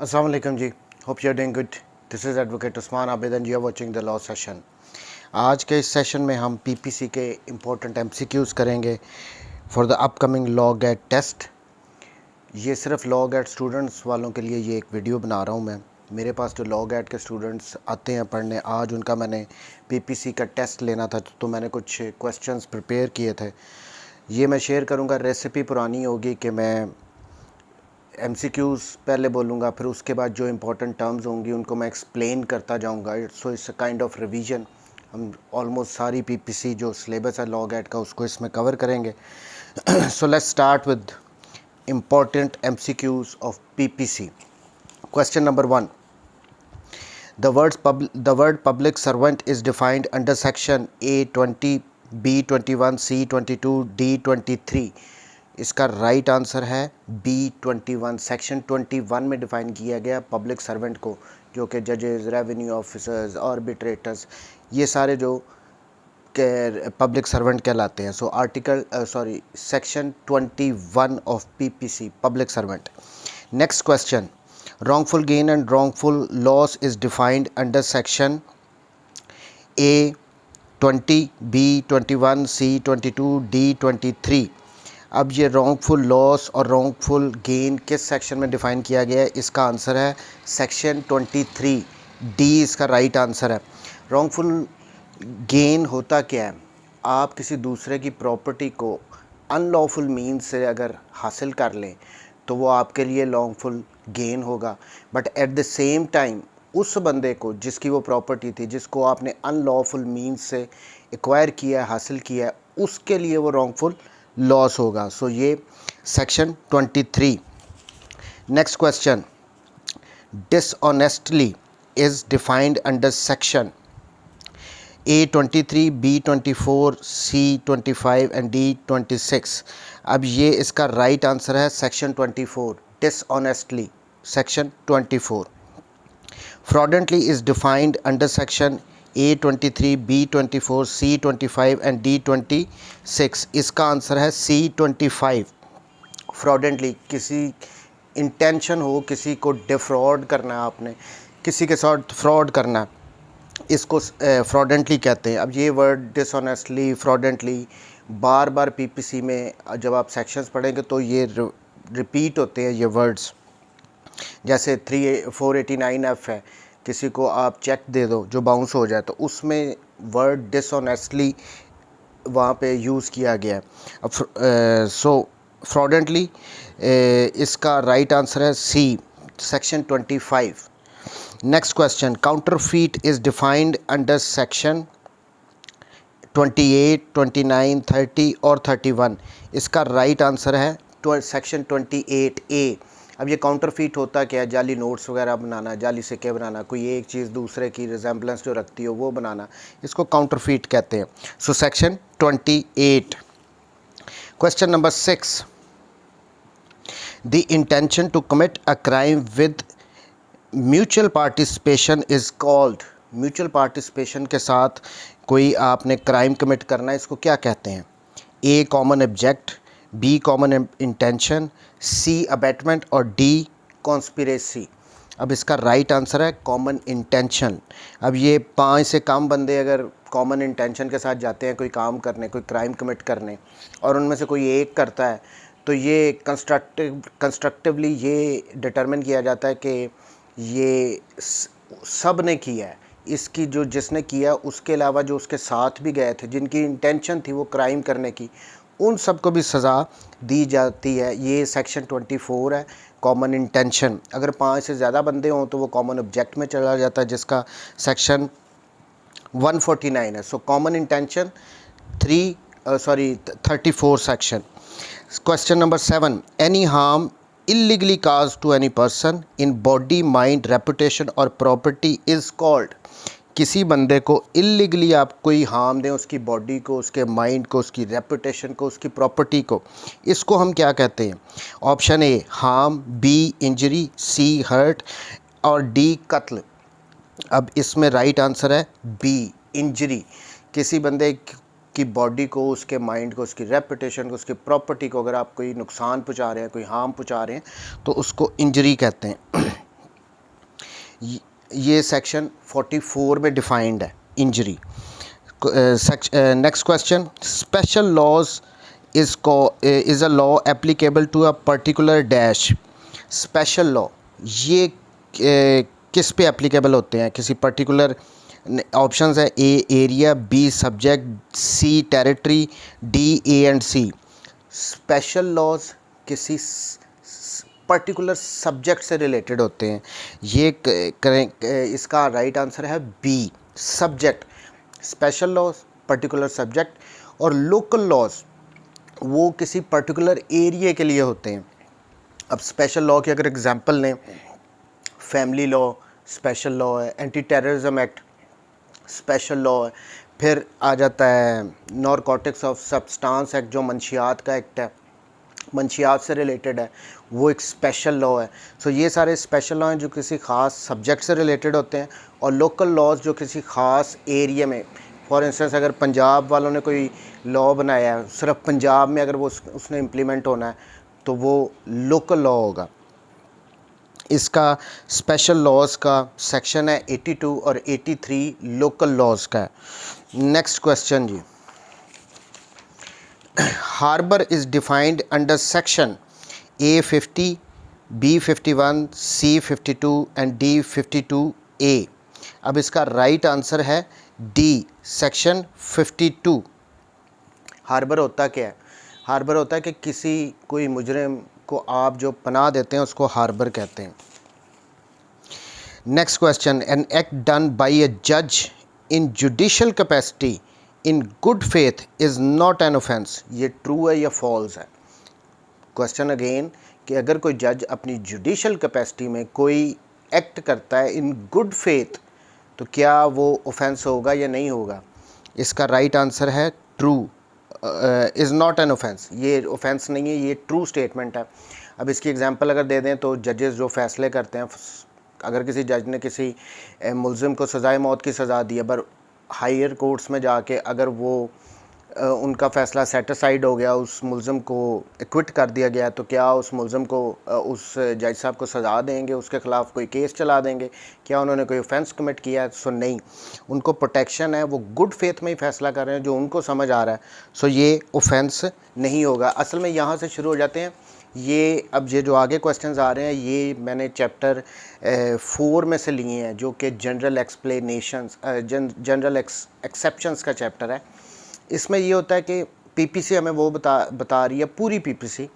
Assalamu alaikum जी, hope you are doing good. This is advocate Usman Abid and you are watching the law session. आज के इस session में हम पीपीसी के इम्पोर्टेंट एमसीक्यूज़ करेंगे for the upcoming law GAT test. ये सिर्फ लॉ गेट स्टूडेंट्स वालों के लिए ये एक वीडियो बना रहा हूँ मैं। मेरे पास जो लॉ गेट के स्टूडेंट्स आते हैं पढ़ने, आज उनका मैंने पीपीसी का टेस्ट लेना था तो मैंने कुछ क्वेश्चंस प्रिपेयर किए थे। ये मैं शेयर करूँगा। रेसिपी पुरानी होगी कि मैं एमसीक्यूज़ पहले बोलूँगा, फिर उसके बाद जो इंपॉर्टेंट टर्म्स होंगी उनको मैं एक्सप्लेन करता जाऊँगा। So it's a kind of revision. हम ऑलमोस्ट सारी पीपीसी जो सिलेबस है लॉ गेट का उसको इसमें कवर करेंगे। So let's start with important MCQs of PPC. Question number 1. The word public servant is defined under section A20, B21, C22, D23. इसका right answer है B21। सेक्शन 21 में define किया गया पब्लिक सर्वेंट को, जो कि जजेस, रेवेन्यू ऑफिसर्स, आर्बिट्रेटर्स, ये सारे जो के पब्लिक सर्वेंट कहलाते हैं। So section 21 of PPC public servant. Next question, wrongful gain and wrongful loss is defined under section A20, B21, C22, D23। अब ये wrongful loss और wrongful gain किस सेक्शन में डिफ़ाइन किया गया है? इसका आंसर है सेक्शन 23, डी इसका राइट आंसर है। wrongful गेन होता क्या है? आप किसी दूसरे की प्रॉपर्टी को अनलॉफुल मीन्स से अगर हासिल कर लें तो वो आपके लिए लॉन्गफुल गेन होगा। But at the same time उस बंदे को जिसकी वो प्रॉपर्टी थी, जिसको आपने अनलॉफुल मीन्स से एक्वायर किया है, हासिल किया है, उसके लिए वो रॉन्गफुल लॉस होगा। सो ये section 23। Next question, dishonestly is defined under section A23, B24, C25 and D26। अब ये इसका राइट आंसर है section 24, dishonestly, section 24। Fraudulently is defined under section A23, B24, C25 and D26। इसका answer है C25। फ्रॉडेंटली, किसी intention हो, किसी को डिफ्रॉड करना है, आपने किसी के साथ फ्रॉड करना है, इसको फ्रॉडेंटली कहते हैं। अब ये वर्ड डिसऑनेस्टली, फ्रॉडेंटली बार बार पीपीसी में जब आप सेक्शंस पढ़ेंगे तो ये रिपीट होते हैं ये वर्ड्स। जैसे 489F है, किसी को आप चेक दे दो जो बाउंस हो जाए तो उसमें वर्ड डिसऑनेस्टली वहाँ पे यूज़ किया गया है। अब सो फ्रॉडेंटली इसका राइट आंसर है C, section 25। Next question, counterfeit is defined under section 28, 29, 30 और 31। इसका राइट आंसर है सेक्शन 28A। अब ये काउंटरफीट होता क्या है? जाली नोट्स वगैरह बनाना, जाली सिक्के बनाना, कोई एक चीज़ दूसरे की रिजेंबलेंस जो रखती हो वो बनाना, इसको काउंटरफीट कहते हैं। So section 28। Question number 6, the intention to commit a crime with mutual participation is called. Mutual participation के साथ कोई आपने क्राइम कमिट करना है, इसको क्या कहते हैं? A common object, B common intention, C abetment और डी कॉन्स्पिरेसी। अब इसका राइट आंसर है कॉमन इंटेंशन। अब ये 5 से कम बंदे अगर कॉमन इंटेंशन के साथ जाते हैं कोई काम करने, कोई क्राइम कमिट करने, और उनमें से कोई एक करता है तो ये कंस्ट्रक्टिवली ये डिटरमिन किया जाता है कि ये सब ने किया है। इसकी जो जिसने किया उसके अलावा जो उसके साथ भी गए थे, जिनकी इंटेंशन थी वो क्राइम करने की, उन सबको भी सज़ा दी जाती है। ये सेक्शन 24 है, कॉमन इंटेंशन। अगर 5 से ज़्यादा बंदे हों तो वो कॉमन ऑब्जेक्ट में चला जाता है, जिसका सेक्शन 149 है। So common intention 34 section. Question number 7, any harm illegally caused to any person in body, mind, reputation और property is called। किसी बंदे को illegally आप कोई हार्म दें, उसकी बॉडी को, उसके माइंड को, उसकी रेपुटेशन को, उसकी प्रॉपर्टी को, इसको हम क्या कहते हैं? Option A harm, B injury, C hurt और डी कत्ल। अब इसमें राइट आंसर है बी इंजरी। किसी बंदे की बॉडी को, उसके माइंड को, उसकी रेपुटेशन को, उसकी प्रॉपर्टी को अगर आप कोई नुकसान पहुंचा रहे हैं, कोई हार्म पहुंचा रहे हैं तो उसको इंजरी कहते हैं। ये सेक्शन 44 में डिफाइंड है injury. Next question, special laws is a law applicable to a particular dash. Special law ये किस पे एप्लीकेबल होते हैं, किसी पर्टिकुलर ऑप्शंस है, A area, B subject, C territory, D A and C. Special laws किसी particular subject से related होते हैं। ये करें, इसका राइट आंसर है B subject. Special laws particular subject और लोकल लॉज वो किसी पर्टिकुलर एरिया के लिए होते हैं। अब स्पेशल लॉ की अगर एग्जांपल लें, फैमिली लॉ स्पेशल लॉ है, anti terrorism act special law है, फिर आ जाता है नारकोटिक्स ऑफ सब्सटेंस एक्ट जो मंशियात का एक्ट है, मंशियात से रिलेटेड है, वो एक स्पेशल लॉ है। सो ये सारे स्पेशल लॉ हैं जो किसी ख़ास सब्जेक्ट से रिलेटेड होते हैं, और लोकल लॉज जो किसी ख़ास एरिया में, फॉर इंस्टेंस अगर पंजाब वालों ने कोई लॉ बनाया है सिर्फ पंजाब में, अगर वो उसने इम्प्लीमेंट होना है तो वो लोकल लॉ होगा। इसका स्पेशल लॉज का सेक्शन है 82 और 83 लोकल लॉज का है। नेक्स्ट क्वेश्चन जी, harbour is defined under section A50, B51, C52 and D52A। अब इसका राइट आंसर है डी सेक्शन 52। हार्बर होता क्या है? हार्बर होता है कि किसी कोई मुजरिम को आप जो पनाह देते हैं उसको हार्बर कहते हैं। Next question, an act done by a जज in judicial capacity in good faith is not an offence. ये ट्रू है या फॉल्स है? क्वेश्चन अगेन कि अगर कोई जज अपनी जुडिशल कैपेसिटी में कोई एक्ट करता है इन गुड फेथ तो क्या वो ऑफेंस होगा या नहीं होगा? इसका राइट आंसर है true, is not an offence. ये ऑफेंस नहीं है, ये ट्रू स्टेटमेंट है। अब इसकी एग्जांपल अगर दे दें तो जजेस जो फैसले करते हैं, अगर किसी जज ने किसी मुल्ज़िम को सज़ाए मौत की सज़ा दी है, पर हायर कोर्ट्स में जाके अगर वो उनका फ़ैसला सेटिसाइड हो गया, उस मुल्ज़िम को एक्विट कर दिया गया, तो क्या उस मुल्ज़िम को उस जज साहब को सज़ा देंगे, उसके ख़िलाफ़ कोई केस चला देंगे? क्या उन्होंने कोई ऑफेंस कमिट किया है? सो नहीं, उनको प्रोटेक्शन है, वो गुड फेथ में ही फ़ैसला कर रहे हैं जो उनको समझ आ रहा है। सो ये ऑफेंस नहीं होगा। असल में यहाँ से शुरू हो जाते हैं ये। अब ये जो आगे क्वेश्चंस आ रहे हैं ये मैंने चैप्टर 4 में से लिए हैं, जो कि जनरल एक्सप्लेनेशंस जनरल एक्सेप्शंस का चैप्टर है। इसमें ये होता है कि पीपीसी हमें वो बता रही है, पूरी पीपीसी,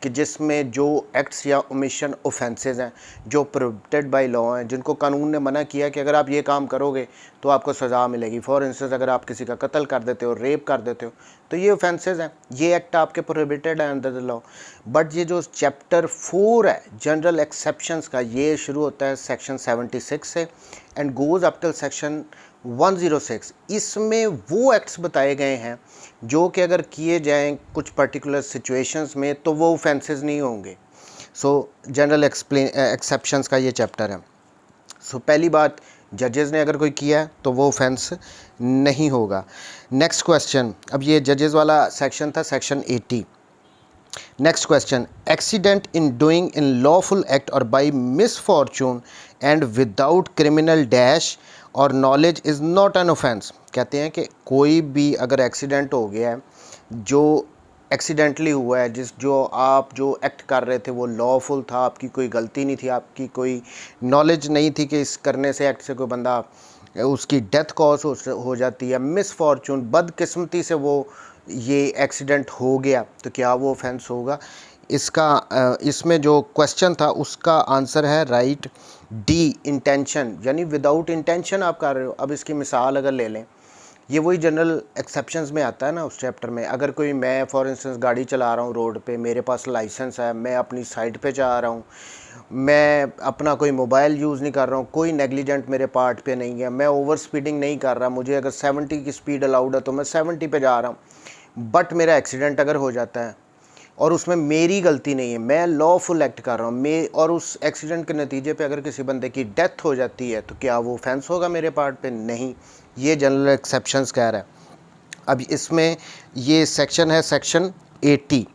कि जिसमें जो एक्ट्स या ओमिशन ऑफेंसेस हैं जो प्रोहिबिटेड बाय लॉ हैं, जिनको कानून ने मना किया कि अगर आप ये काम करोगे तो आपको सज़ा मिलेगी। फॉर इंस्टेंस अगर आप किसी का कत्ल कर देते हो, रेप कर देते हो, तो ये ऑफेंसेस हैं, ये एक्ट आपके प्रोहिबिटेड है अंडर द लॉ। बट ये जो चैप्टर 4 है जनरल एक्सेप्शंस का, ये शुरू होता है सेक्शन 76 से and goes up till section 106। इसमें वो एक्ट्स बताए गए हैं जो कि अगर किए जाएं कुछ पर्टिकुलर सिचुएशंस में तो वो ऑफेंसेस नहीं होंगे। सो जनरल एक्सेप्शंस का ये चैप्टर है। सो पहली बात, जजेस ने अगर कोई किया है तो वो ऑफेंस नहीं होगा। नेक्स्ट क्वेश्चन, अब ये जजेस वाला सेक्शन था, section 80। Next question, accident in doing in lawful act or by misfortune and without criminal dash or knowledge is not an offence. कहते हैं कि कोई भी अगर एक्सीडेंट हो गया है जो एक्सीडेंटली हुआ है, जो एक्ट कर रहे थे वो लॉफुल था, आपकी कोई गलती नहीं थी, आपकी कोई नॉलेज नहीं थी कि इस करने से एक्ट से कोई बंदा उसकी डेथ कॉज हो जाती है, मिसफॉर्चून बदकिस्मती से वो ये एक्सीडेंट हो गया, तो क्या वो ऑफेंस होगा? इसका इसमें जो क्वेश्चन था उसका आंसर है राइट डी इंटेंशन, यानी विदाउट इंटेंशन आप कर रहे हो। अब इसकी मिसाल अगर ले लें, ये वही जनरल एक्सेप्शंस में आता है ना उस चैप्टर में। अगर कोई, मैं फॉर इंस्टेंस गाड़ी चला रहा हूँ रोड पे, मेरे पास लाइसेंस है, मैं अपनी साइड पे जा रहा हूँ, मैं अपना कोई मोबाइल यूज़ नहीं कर रहा हूँ, कोई नेग्लिजेंट मेरे पार्ट पे नहीं है, मैं ओवर स्पीडिंग नहीं कर रहा, मुझे अगर 70 की स्पीड अलाउड है तो मैं 70 पे जा रहा हूँ, बट मेरा एक्सीडेंट अगर हो जाता है और उसमें मेरी गलती नहीं है, मैं लॉफुल एक्ट कर रहा हूँ, और उस एक्सीडेंट के नतीजे पे अगर किसी बंदे की डेथ हो जाती है तो क्या वो ऑफेंस होगा मेरे पार्ट पे? नहीं। ये जनरल एक्सेप्शंस कह रहा है। अब इसमें ये सेक्शन है सेक्शन 80।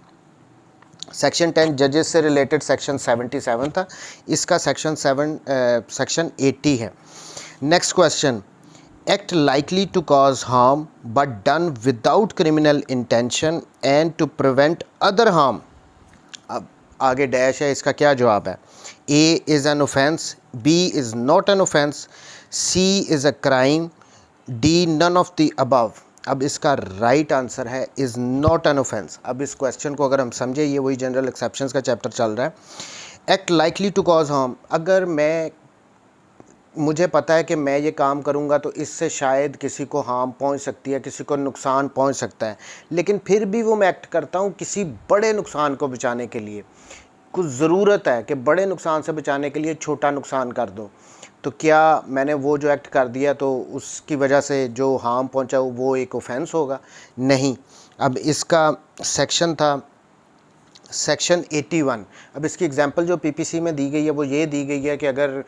सेक्शन 10 जजेस से रिलेटेड सेक्शन 77 था, इसका सेक्शन 80 है। Next question, act likely to cause harm but done without criminal intention and to prevent other harm. अब आगे डैश है, इसका क्या जवाब है? A is an offence, B is not an offence, C is a crime, D none of the above. अब इसका right answer है इज़ नॉट एन ऑफेंस। अब इस क्वेश्चन को अगर हम समझे, ये वही जनरल एक्सेप्शंस का चैप्टर चल रहा है। Act likely to cause harm, अगर मुझे पता है कि मैं ये काम करूँगा तो इससे शायद किसी को हार्म पहुँच सकती है, किसी को नुकसान पहुँच सकता है, लेकिन फिर भी वो मैं एक्ट करता हूँ किसी बड़े नुकसान को बचाने के लिए। कुछ ज़रूरत है कि बड़े नुकसान से बचाने के लिए छोटा नुकसान कर दो, तो क्या मैंने वो जो एक्ट कर दिया तो उसकी वजह से जो हार्म पहुंचा वो एक ऑफेंस होगा? नहीं। अब इसका सेक्शन था सेक्शन 81। अब इसकी एग्जांपल जो पीपीसी में दी गई है वो ये दी गई है कि अगर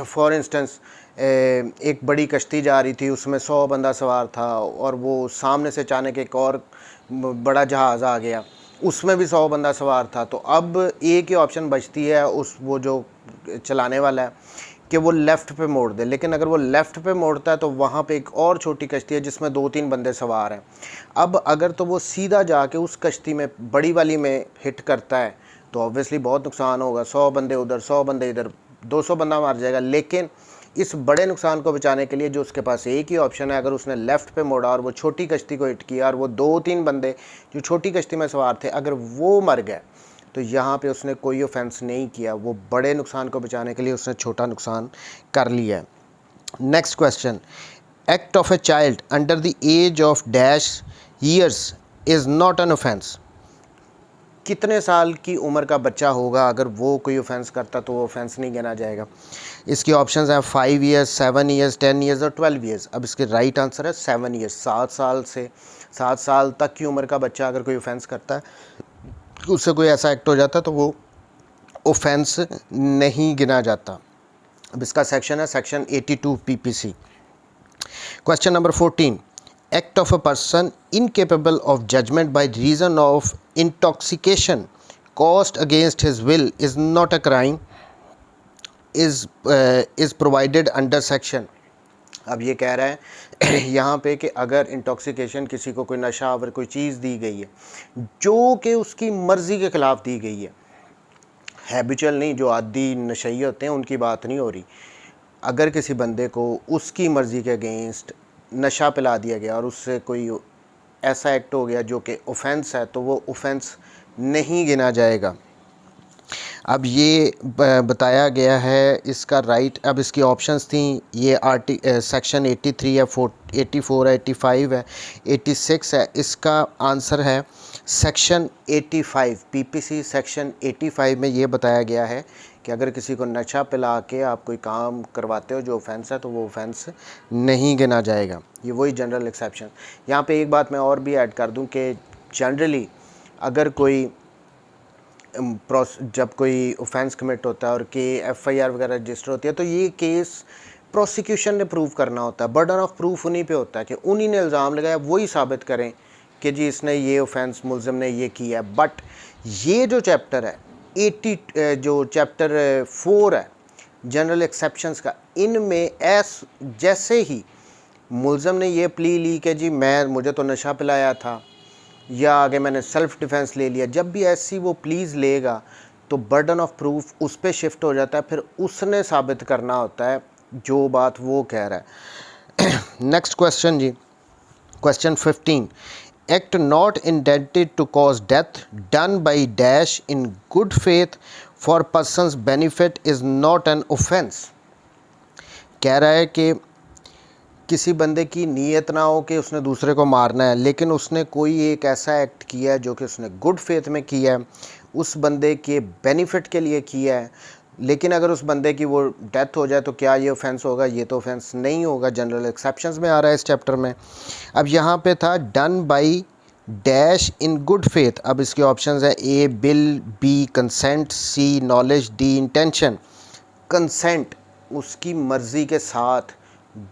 फॉर इंस्टेंस एक बड़ी कश्ती जा रही थी, उसमें 100 बंदा सवार था और वो सामने से अचानक एक और बड़ा जहाज़ आ गया, उसमें भी 100 बंदा सवार था, तो अब एक ही ऑप्शन बचती है वो जो चलाने वाला है कि वो लेफ़्ट पे मोड़ दे। लेकिन अगर वो लेफ़्ट पे मोड़ता है तो वहाँ पे एक और छोटी कश्ती है जिसमें 2-3 बंदे सवार हैं। अब अगर तो वो सीधा जाके उस कश्ती में बड़ी वाली में हिट करता है तो ऑब्वियसली बहुत नुकसान होगा, 100 बंदे उधर 100 बंदे इधर, 200 बंदा मार जाएगा। लेकिन इस बड़े नुकसान को बचाने के लिए जो उसके पास एक ही ऑप्शन है, अगर उसने लेफ़्ट पे मोड़ा और वो छोटी कश्ती को हिट किया और वो 2-3 बंदे जो छोटी कश्ती में सवार थे अगर वो मर गए तो यहाँ पे उसने कोई ऑफेंस नहीं किया, वो बड़े नुकसान को बचाने के लिए उसने छोटा नुकसान कर लिया है। Next question, act of a child under the age of dash years is not an offence. कितने साल की उम्र का बच्चा होगा अगर वो कोई ऑफेंस करता तो वो ऑफेंस नहीं गिना जाएगा? इसकी ऑप्शंस हैं 5 ईयर्स, 7 ईयर्स, 10 ईयर्स और 12 ईयर्स। अब इसके राइट आंसर है 7 ईयर्स। 7 साल तक की उम्र का बच्चा अगर कोई ऑफेंस करता है, उससे कोई ऐसा एक्ट हो जाता है तो वो ऑफेंस नहीं गिना जाता। अब इसका सेक्शन है section 82 PPC. Question number 14, act of a person incapable of judgement by reason of intoxication caused against his will is not a crime is provided under section. अब ये कह रहा है यहाँ पे कि अगर इंटॉक्सिकेशन, किसी को कोई नशा अगर कोई चीज़ दी गई है जो कि उसकी मर्ज़ी के ख़िलाफ़ दी गई है, हैबिचुअल नहीं, जो आदी नशई होते हैं उनकी बात नहीं हो रही, अगर किसी बंदे को उसकी मर्ज़ी के अगेंस्ट नशा पिला दिया गया और उससे कोई ऐसा एक्ट हो गया जो कि ऑफेंस है तो वो ऑफेंस नहीं गिना जाएगा। अब ये बताया गया है इसका राइट। अब इसकी ऑप्शंस थी, ये सेक्शन 83 है, 84 है, 85 है, 86 है। इसका आंसर है सेक्शन 85। पीपीसी सेक्शन 85 में ये बताया गया है कि अगर किसी को नशा पिला के आप कोई काम करवाते हो जो ऑफेंस है तो वो ऑफेंस नहीं गिना जाएगा। ये वही जनरल एक्सेप्शन। यहाँ पे एक बात मैं और भी ऐड कर दूँ कि जनरली अगर कोई जब कोई ऑफेंस कमिट होता है और के FIR वगैरह रजिस्टर होती है तो ये केस प्रोसिक्यूशन ने प्रूव करना होता है। बर्डन ऑफ प्रूफ उन्हीं पे होता है कि उन्हीं ने इल्ज़ाम लगाया, वही साबित करें कि जी इसने ये ऑफेंस, मुलज़िम ने ये किया है। बट ये जो चैप्टर है 80 जो चैप्टर 4 है जनरल एक्सेप्शंस का, इनमें जैसे ही मुलज़िम ने ये प्ली ली कि जी मुझे तो नशा पिलाया था या आगे मैंने सेल्फ़ डिफेंस ले लिया, जब भी ऐसी वो प्लीज़ लेगा तो बर्डन ऑफ प्रूफ उस पर शिफ्ट हो जाता है, फिर उसने साबित करना होता है जो बात वो कह रहा है। नेक्स्ट क्वेश्चन जी, question 15, act not intended to cause death done by dash in good faith for person's benefit is not an offence. कह रहा है कि किसी बंदे की नीयत ना हो कि उसने दूसरे को मारना है, लेकिन उसने कोई एक ऐसा एक्ट किया है जो कि उसने गुड फेथ में किया है, उस बंदे के बेनिफिट के लिए किया है, लेकिन अगर उस बंदे की वो डेथ हो जाए तो क्या ये ऑफेंस होगा? ये तो ऑफेंस नहीं होगा। जनरल एक्सेप्शंस में आ रहा है इस चैप्टर में। अब यहाँ पे था done by dash in good faith. अब इसके ऑप्शंस है ए बिल, बी कंसेंट, सी नॉलेज, डी इंटेंशन। कंसेंट, उसकी मर्ज़ी के साथ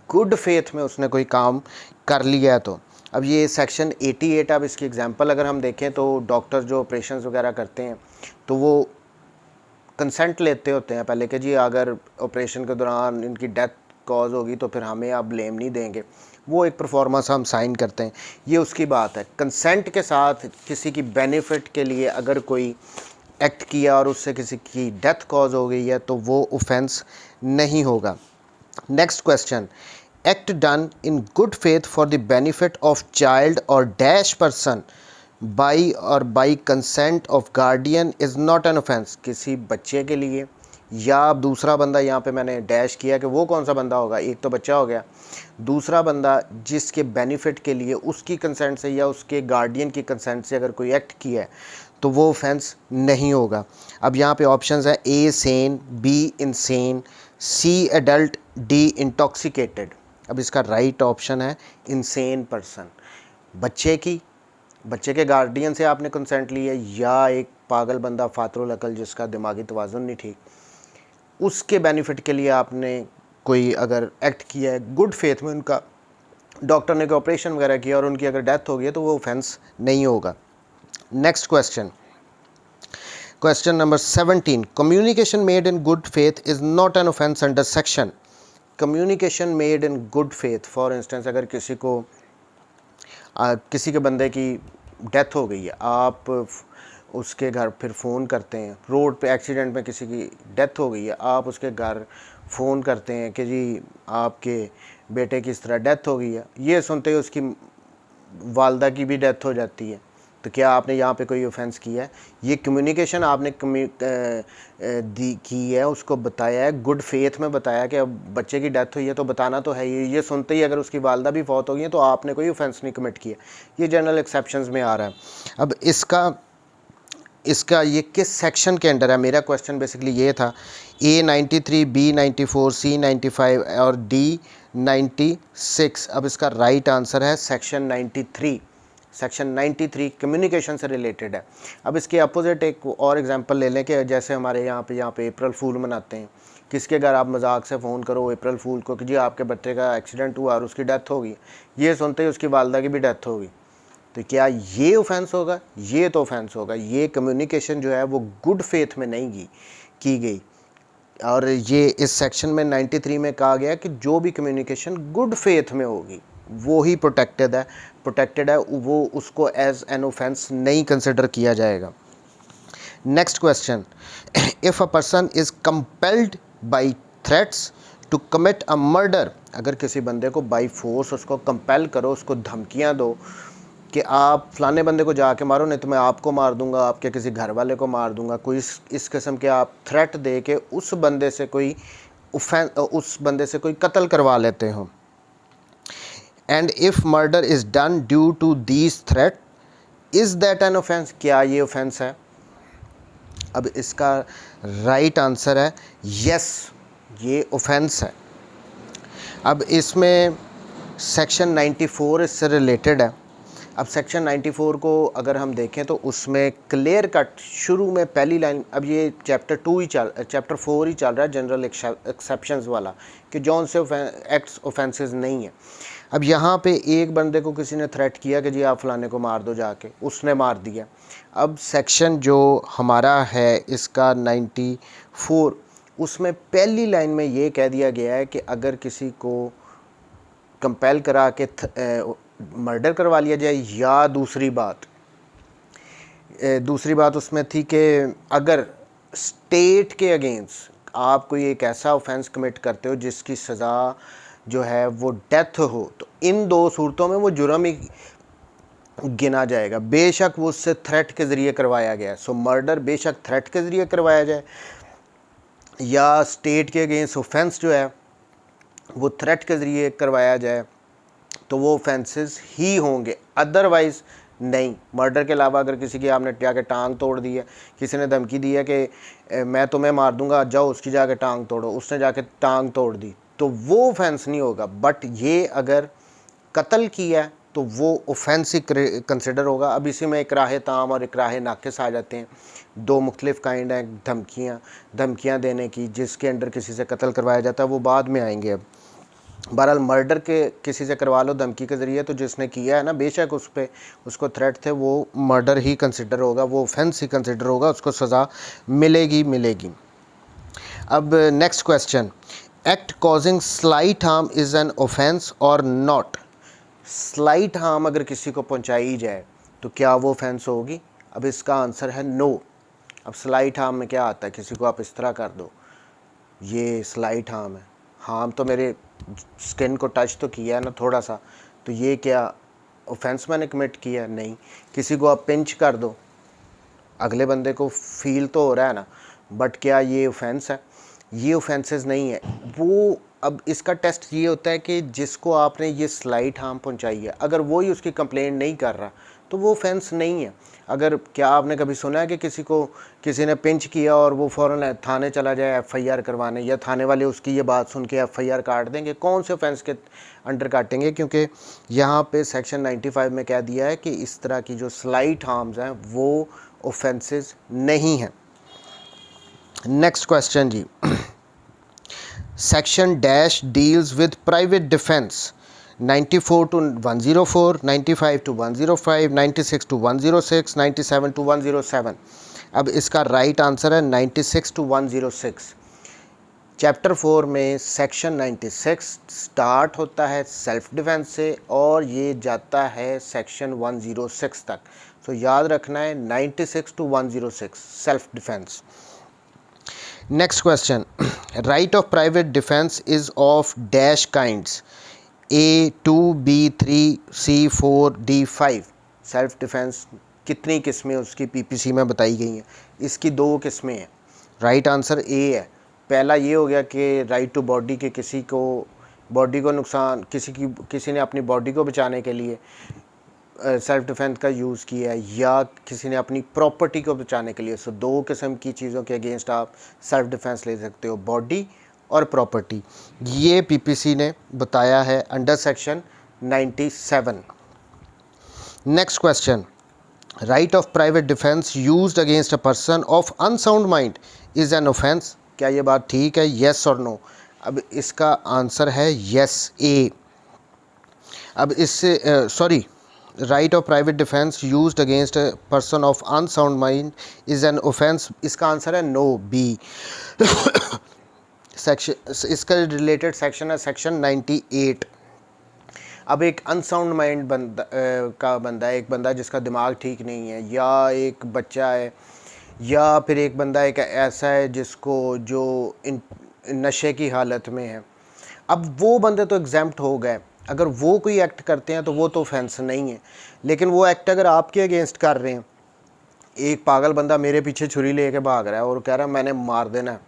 गुड फेथ में उसने कोई काम कर लिया है तो। अब ये सेक्शन 88, अब इसकी एग्जांपल अगर हम देखें तो डॉक्टर जो ऑपरेशंस वगैरह करते हैं तो वो कंसेंट लेते होते हैं पहले कि जी अगर ऑपरेशन के दौरान इनकी डेथ कॉज होगी तो फिर हमें आप ब्लेम नहीं देंगे, वो एक परफॉर्मेंस हम साइन करते हैं, ये उसकी बात है। कंसेंट के साथ किसी की बेनिफिट के लिए अगर कोई एक्ट किया और उससे किसी की डेथ कॉज हो गई है तो वो ऑफेंस नहीं होगा। Next question, act done in good faith for the benefit of child और डैश पर्सन बाई और by consent of guardian is not an offence. किसी बच्चे के लिए या दूसरा बंदा, यहाँ पे मैंने डैश किया कि वो कौन सा बंदा होगा, एक तो बच्चा हो गया, दूसरा बंदा जिसके बेनिफिट के लिए उसकी कंसेंट से या उसके गार्डियन की कंसेंट से अगर कोई एक्ट किया है तो वो ऑफेंस नहीं होगा। अब यहाँ पे ऑप्शंस है ए सेन, बी इनसेन, सी एडल्ट, डी इंटॉक्सिकेटेड। अब इसका राइट ऑप्शन है इनसेन पर्सन। बच्चे के गार्डियन से आपने कंसेंट ली है या एक पागल बंदा फातरुल अकल जिसका दिमागी तवाज़ुन नहीं ठीक, उसके बेनिफिट के लिए आपने कोई अगर एक्ट किया है गुड फेथ में, उनका डॉक्टर ने कोई ऑपरेशन वगैरह किया और उनकी अगर डेथ हो गई है तो वो ऑफेंस नहीं होगा। Next question, question number 17, communication made in good faith is not an offence under section. Communication made in good faith, for instance अगर किसी के बंदे की डेथ हो गई है, आप उसके घर फिर फ़ोन करते हैं, रोड पे एक्सीडेंट में किसी की डेथ हो गई है, आप उसके घर फ़ोन करते हैं कि जी आपके बेटे की इस तरह डेथ हो गई है, ये सुनते ही उसकी वालदा की भी डेथ हो जाती है, तो क्या आपने यहाँ पे कोई ऑफेंस किया है? ये कम्युनिकेशन आपने की है, उसको बताया है, गुड फेथ में बताया कि अब बच्चे की डेथ हुई है तो बताना तो है ये सुनते ही अगर उसकी वालदा भी फौत हो गई है तो आपने कोई ऑफेंस नहीं कमिट किया। ये जनरल एक्सेप्शंस में आ रहा है। अब इसका ये किस सेक्शन के अंडर है? मेरा क्वेश्चन बेसिकली ये था, ए 93, बी 94, सी 95 और डी 96। अब इसका राइट आंसर है सेक्शन 93। सेक्शन 93 कम्युनिकेशन से रिलेटेड है। अब इसके अपोजिट एक और एग्जांपल ले लें कि जैसे हमारे यहाँ पे अप्रैल फूल मनाते हैं, किसके घर आप मजाक से फ़ोन करो अप्रैल फूल को कि जी आपके बच्चे का एक्सीडेंट हुआ और उसकी डेथ होगी, ये सुनते ही उसकी वालदा की भी डेथ होगी, तो क्या ये ऑफेंस होगा? ये तो ऑफेंस होगा। ये कम्युनिकेशन जो है वो गुड फेथ में नहीं की गई, और ये इस सेक्शन में 93 में कहा गया कि जो भी कम्युनिकेशन गुड फेथ में होगी वो ही प्रोटेक्टेड है, वो उसको एज एन ऑफेंस नहीं कंसिडर किया जाएगा। Next question, if a person is compelled by threats to commit a murder. अगर किसी बंदे को बाई फोर्स उसको कंपेल करो, उसको धमकियां दो कि आप फलाने बंदे को जाके मारो नहीं तो मैं आपको मार दूंगा, आपके किसी घर वाले को मार दूंगा, कोई इस किस्म के आप थ्रेट दे के उस बंदे से कोई कत्ल करवा लेते हो, and if murder is done due to these threat is that an offence. क्या ये ऑफेंस है? अब इसका राइट आंसर है यस, ये ऑफेंस है। अब इसमें सेक्शन 94 इससे रिलेटेड है। अब सेक्शन 94 को अगर हम देखें तो उसमें क्लियर कट शुरू में पहली लाइन, अब ये चैप्टर 4 ही चल रहा है, जनरल एक्सेप्शंस वाला, कि जौन से एक्ट्स ऑफेंसेस नहीं है। अब यहाँ पे एक बंदे को किसी ने थ्रेट किया कि जी आप फलाने को मार दो जाके, उसने मार दिया। अब सेक्शन जो हमारा है इसका 94, उसमें पहली लाइन में ये कह दिया गया है कि अगर किसी को कंपेल करा के मर्डर करवा लिया जाए, या दूसरी बात उसमें थी कि अगर स्टेट के अगेंस्ट आप कोई एक ऐसा ऑफेंस कमिट करते हो जिसकी सज़ा जो है वो डेथ हो, तो इन दो सूरतों में वो जुर्म ही गिना जाएगा, बेशक वो उससे थ्रेट के ज़रिए करवाया गया है। सो मर्डर बेशक थ्रेट के ज़रिए करवाया जाए या स्टेट के अगेंस्ट ऑफेंस जो है वो थ्रेट के ज़रिए करवाया जाए, तो वो ऑफेंसेस ही होंगे, अदरवाइज़ नहीं। मर्डर के अलावा अगर किसी की आपने जाके टांग तोड़ दी है, किसी ने धमकी दी है कि मैं तुम्हें मार दूंगा, जाओ उसकी जाके टांग तोड़ो, उसने जाके टांग तोड़ दी, तो वो ऑफेंस नहीं होगा। बट ये अगर कत्ल किया है तो वो ऑफेंस ही कंसिडर होगा। अब इसी में इकराह ताम और इकराह नाकिस आ जाते हैं, दो मुख्तलिफ काइंड हैं धमकियाँ देने की, जिसके अंडर किसी से कत्ल करवाया जाता है, वो बाद में आएंगे। अब बहरहाल मर्डर के किसी से करवा लो धमकी के ज़रिए, तो जिसने किया है ना, बेशक उस पर उसको थ्रेट थे, वो मर्डर ही कंसिडर होगा, वो ऑफेंस ही कंसिडर होगा, उसको सज़ा मिलेगी मिलेगी। अब next question, act causing slight harm is an offence और नॉट। स्लाइट हार्म अगर किसी को पहुंचाई जाए तो क्या वो ऑफेंस होगी? अब इसका आंसर है नो। अब स्लाइट हार्म में क्या आता है, किसी को आप इस तरह कर दो, ये स्लाइट हार्म है, हार्म तो मेरे स्किन को टच तो किया है ना थोड़ा सा, तो ये क्या ऑफेंस मैंने कमिट किया? नहीं। किसी को आप पिंच कर दो, अगले बंदे को फील तो हो रहा है ना, बट क्या ये ऑफेंस है? ये ऑफेंसेस नहीं है वो। अब इसका टेस्ट ये होता है कि जिसको आपने ये स्लाइट हार्म पहुंचाई है, अगर वो ही उसकी कंप्लेंट नहीं कर रहा तो वो ऑफेंस नहीं है। अगर क्या आपने कभी सुना है कि किसी ने पिंच किया और वो फ़ौरन थाने चला जाए एफआईआर करवाने, या थाने वाले उसकी ये बात सुन के एफआईआर काट देंगे? कौन से ऑफेंस के अंडर काटेंगे? क्योंकि यहाँ पे सेक्शन 95 में कह दिया है कि इस तरह की जो स्लाइट हार्म्स हैं वो ऑफेंसेस नहीं हैं। नेक्स्ट क्वेश्चन जी, section dash deals with private defence 94 to 104, 95 to 105, 96 to 106, 97 to 107। अब इसका राइट आंसर है 96 to 106। चैप्टर 4 में सेक्शन 96 स्टार्ट होता है सेल्फ डिफेंस से और ये जाता है सेक्शन 106 तक। सो याद रखना है 96 to 106 self defence. Next question, right of private defence is of dash kinds A2, B3, C4, D5। Self defence कितनी किस्में उसकी पीपीसी में बताई गई हैं? इसकी 2 किस्में हैं। राइट आंसर ए है। पहला ये हो गया कि राइट टू बॉडी के बॉडी को नुकसान, किसी ने अपनी बॉडी को बचाने के लिए सेल्फ डिफेंस का यूज़ किया है, या किसी ने अपनी प्रॉपर्टी को बचाने के लिए। सो 2 किस्म की चीज़ों के अगेंस्ट आप सेल्फ डिफेंस ले सकते हो, बॉडी और प्रॉपर्टी। ये पीपीसी ने बताया है under section 97। Next question, right of private defence used against a person of unsound mind is an offence. क्या ये बात ठीक है, येस और नो? अब इसका आंसर है येस, ए। अब इससे sorry, right of private defence used against a person of unsound mind is an offence, इसका आंसर है नो, बी। सेक्शन इसका रिलेटेड सेक्शन है सेक्शन 98। अब एक अनसाउंड माइंड बंदा है, एक बंदा जिसका दिमाग ठीक नहीं है, या एक बच्चा है, या फिर एक बंदा एक ऐसा है जो नशे की हालत में है। अब वो बंदे तो एग्जाम्प्ट हो गए, अगर वो कोई एक्ट करते हैं तो वो तो ऑफेंस नहीं है। लेकिन वो एक्ट अगर आपके अगेंस्ट कर रहे हैं, एक पागल बंदा मेरे पीछे छुरी लेके भाग रहा है और कह रहा है मैंने मार देना है,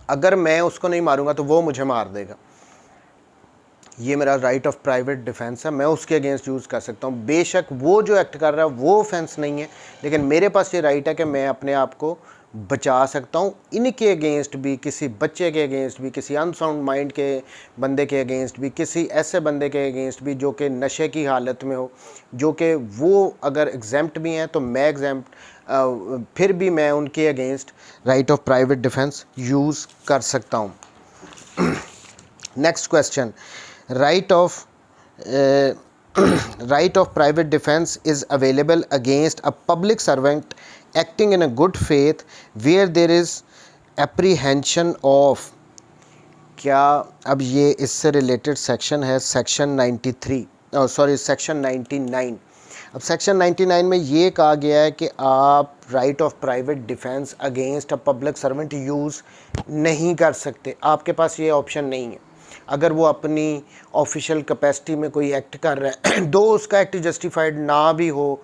अगर मैं उसको नहीं मारूंगा तो वो मुझे मार देगा, ये मेरा राइट ऑफ प्राइवेट डिफेंस है, मैं उसके अगेंस्ट यूज़ कर सकता हूँ। बेशक वो जो एक्ट कर रहा है वो ऑफेंस नहीं है, लेकिन मेरे पास ये राइट है कि मैं अपने आप को बचा सकता हूँ इनके अगेंस्ट भी, किसी बच्चे के अगेंस्ट भी, किसी अनसाउंड माइंड के बंदे के अगेंस्ट भी, किसी ऐसे बंदे के अगेंस्ट भी जो कि नशे की हालत में हो, जो कि वो अगर एग्जाम्प्ट भी हैं तो मैं एग्जाम्प्ट, फिर भी मैं उनके against right of private defence use कर सकता हूँ। Next question, right of private defence is available against a public servant acting in a good faith where there is apprehension of. क्या अब ये इससे रिलेटेड सेक्शन है सेक्शन 93, सेक्शन 99। अब section 99 में ये कहा गया है कि आप right of private defence against a public servant use नहीं कर सकते, आपके पास ये ऑप्शन नहीं है। अगर वो अपनी ऑफिशियल कैपेसिटी में कोई एक्ट कर रहा है दो उसका एक्ट जस्टिफाइड ना भी हो,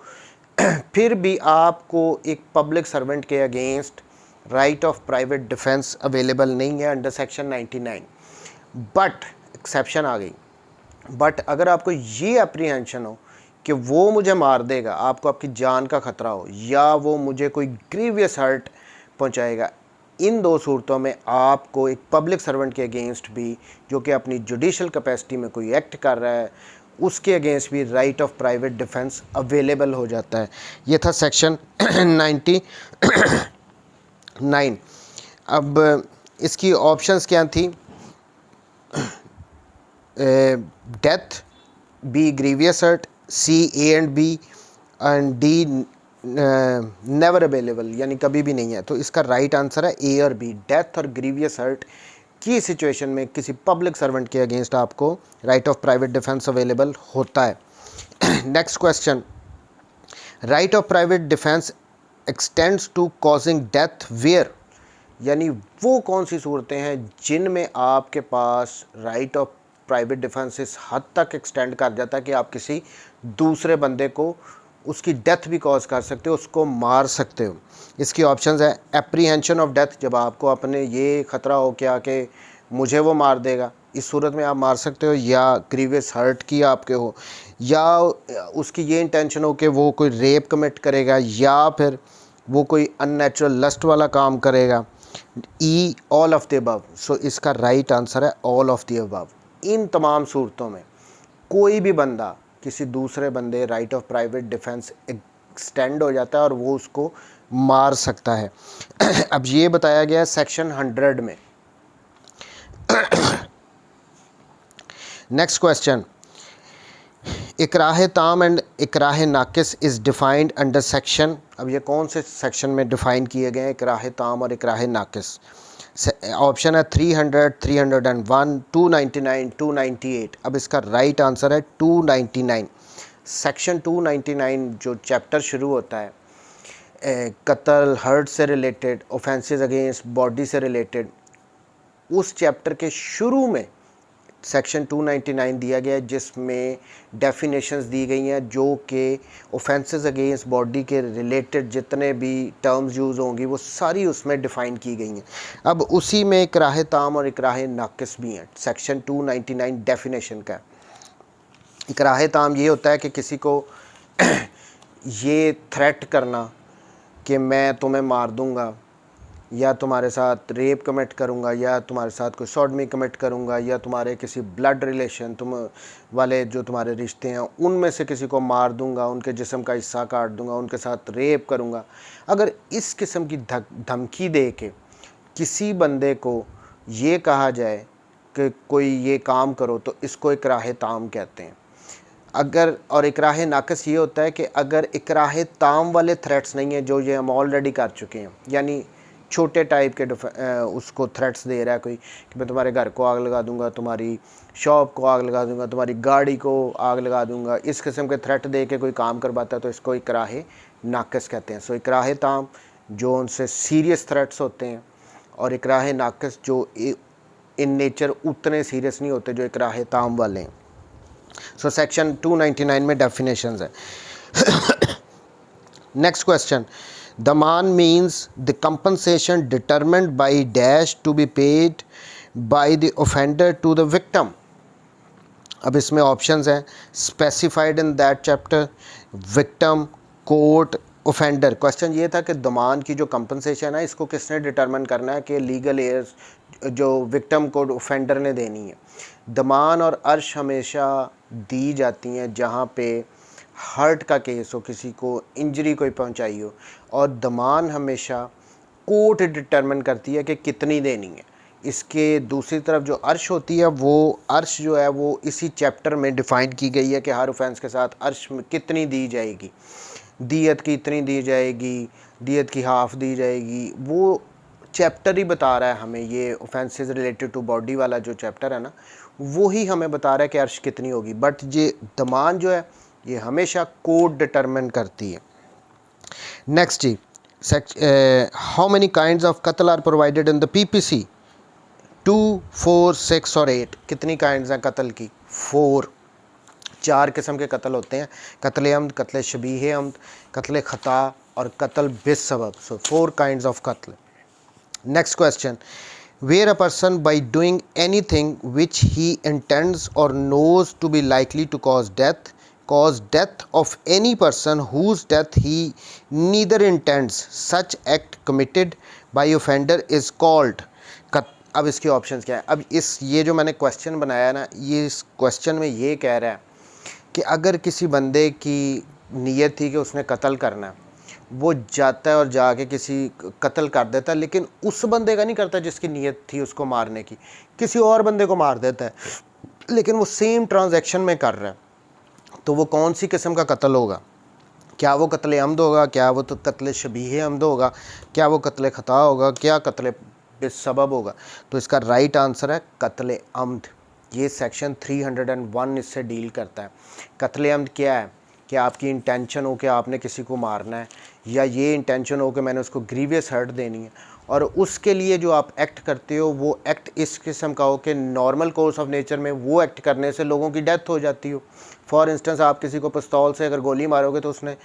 फिर भी आपको एक पब्लिक सर्वेंट के against right of private defence available नहीं है अंडर सेक्शन 99। बट एक्सेप्शन आ गई, बट अगर आपको ये अप्रीहेंशन हो कि वो मुझे मार देगा, आपको आपकी जान का ख़तरा हो, या वो मुझे कोई ग्रीवियस हर्ट पहुंचाएगा, इन 2 सूरतों में आपको एक पब्लिक सर्वेंट के अगेंस्ट भी, जो कि अपनी जुडिशल कैपेसिटी में कोई एक्ट कर रहा है, उसके अगेंस्ट भी right of private defence available हो जाता है। ये था सेक्शन 99। अब इसकी ऑप्शंस क्या थी? Death, B grievous hurt, C A and B and D never available यानी कभी भी नहीं है। तो इसका राइट आंसर है ए और बी, डेथ और ग्रीवियस हर्ट की सिचुएशन में किसी पब्लिक सर्वेंट के अगेंस्ट आपको right of private defence available होता है। Next question, right of private defence extends to causing death where, यानी वो कौन सी सूरतें हैं जिनमें आपके पास राइट ऑफ प्राइवेट डिफेंस इस हद तक एक्सटेंड कर जाता है कि आप किसी दूसरे बंदे को उसकी डेथ भी कॉज कर सकते हो, उसको मार सकते हो। इसकी ऑप्शंस है एप्रीहेंशन ऑफ डेथ, जब आपको अपने ये ख़तरा हो क्या कि मुझे वो मार देगा, इस सूरत में आप मार सकते हो, या ग्रीवियस हर्ट की आपके हो, या उसकी ये इंटेंशन हो कि वो कोई रेप कमिट करेगा, या फिर वो कोई अननेचुरल लस्ट वाला काम करेगा। ई ऑल ऑफ द अबव। सो इसका राइट आंसर है ऑल ऑफ द अबव। इन तमाम सूरतों में कोई भी बंदा किसी दूसरे बंदे right of private defence extend हो जाता है और वो उसको मार सकता है। अब ये बताया गया है सेक्शन 100 में। नेक्स्ट क्वेश्चन, इकराह ताम एंड इकराह नाकिस इज़ डिफाइंड अंडर सेक्शन, अब ये कौन से सेक्शन में डिफ़ाइन किए गए हैं इकराह ताम और इकराह नाकिस? ऑप्शन है 300, 301, 299, 298। अब इसका राइट आंसर है 299। सेक्शन 299 जो चैप्टर शुरू होता है कत्ल, हर्ट से रिलेटेड, ऑफेंसेस अगेंस्ट बॉडी से रिलेटेड, उस चैप्टर के शुरू में सेक्शन 299 दिया गया है जिसमें डेफिनेशंस दी गई हैं जो कि ऑफेंसेस अगेंस्ट बॉडी के रिलेटेड जितने भी टर्म्स यूज़ होंगी वो सारी उसमें डिफ़ाइन की गई हैं। अब उसी में इकराह ताम और इकराह नाकिस भी हैं। सेक्शन 299 डेफिनेशन का इकराह ताम ये होता है कि किसी को ये थ्रेट करना कि मैं तुम्हें मार दूंगा, या तुम्हारे साथ रेप कमिट करूंगा, या तुम्हारे साथ कोई सॉडमी कमिट करूंगा, या तुम्हारे किसी ब्लड रिलेशन तुम वाले जो तुम्हारे रिश्ते हैं उनमें से किसी को मार दूंगा, उनके जिस्म का हिस्सा काट दूंगा, उनके साथ रेप करूंगा। अगर इस किस्म की धमकी दे के किसी बंदे को ये कहा जाए कि कोई ये काम करो तो इसको इकराह ताम कहते हैं। अगर और इकराह नाकिस ये होता है कि अगर इकराह ताम वाले थ्रेट्स नहीं हैं जो ये हम ऑलरेडी कर चुके हैं, यानी छोटे टाइप के उसको थ्रेट्स दे रहा है कोई कि मैं तुम्हारे घर को आग लगा दूंगा, तुम्हारी शॉप को आग लगा दूंगा, तुम्हारी गाड़ी को आग लगा दूंगा, इस किस्म के थ्रेट दे के कोई काम करवाता है तो इसको इकराह नाकिस कहते हैं। सो इकराह ताम जो उनसे सीरियस थ्रेट्स होते हैं, और इकराह नाकिस जो इन नेचर उतने सीरियस नहीं होते जो इकराह ताम वाले हैं। सो सेक्शन 299 में डेफिनेशंस है। नेक्स्ट क्वेश्चन, दमान means the compensation determined by dash to be paid by the offender to the victim. अब इसमें ऑप्शंस हैं specified in that chapter, victim, court, offender. Question ये था कि दमान की जो कंपनसेशन है इसको किसने डिटरमिन करना है कि लीगल एयर्स जो विक्टिम को ऑफेंडर ने देनी है। दमान और अर्श हमेशा दी जाती हैं जहाँ पे हर्ट का केस हो, किसी को इंजरी कोई पहुंचाई हो, और दमान हमेशा कोर्ट डिटरमिन करती है कि कितनी देनी है। इसके दूसरी तरफ जो अर्श होती है वो अर्श जो है वो इसी चैप्टर में डिफ़ाइन की गई है कि हर ऑफेंस के साथ अर्श में कितनी दी जाएगी, दियत की इतनी दी जाएगी, दियत की हाफ़ दी जाएगी। वो चैप्टर ही बता रहा है हमें, ये ऑफेंसेस रिलेटेड टू बॉडी वाला जो चैप्टर है ना वो ही हमें बता रहा है कि अर्श कितनी होगी। बट ये दमान जो है ये हमेशा कोर्ट डिटरमिन करती है। नेक्स्ट जी, हाउ मेनी काइंड्स ऑफ कत्ल are provided in the PPC? 2, 4, 6 और 8। कितनी काइंड्स हैं कत्ल की? 4। 4 किस्म के कत्ल होते हैं, कत्ल अम्द, कत्ल शबीह अम्द, कत्ल खता और कत्ल बिस्सबब। सो 4 काइंड्स ऑफ कत्ल। Next question, where a person by doing anything which he intends or knows to be likely to cause death of any person whose death he neither intends, such act committed by offender is called। अब इसके options क्या है? अब ये जो मैंने question बनाया ना, ये इस क्वेश्चन में ये कह रहा है कि अगर किसी बंदे की नीयत थी कि उसने कत्ल करना है, वो जाता है और जाके किसी कत्ल कर देता है, लेकिन उस बंदे का नहीं करता जिसकी नीयत थी उसको मारने की, किसी और बंदे को मार देता है। लेकिन वो सेम ट्रांजैक्शन में कर रहा है, तो वो कौन सी किस्म का कत्ल होगा? क्या वो कत्ल अमद होगा, क्या वो तो कत्ल शबीह अमद होगा, क्या वो कत्ल ख़ता होगा, क्या कत्ल बेसबब होगा? तो इसका राइट आंसर है कत्ल अमद। ये सेक्शन 301 इससे डील करता है। कत्ल अमद क्या है कि आपकी इंटेंशन हो कि आपने किसी को मारना है, या ये इंटेंशन हो कि मैंने उसको ग्रीवियस हर्ट देनी है, और उसके लिए जो आप एक्ट करते हो वो एक्ट इस किस्म का हो कि नॉर्मल कोर्स ऑफ नेचर में वो एक्ट करने से लोगों की डेथ हो जाती हो। फॉर इंस्टेंस आप किसी को पिस्तौल से अगर गोली मारोगे तो उसने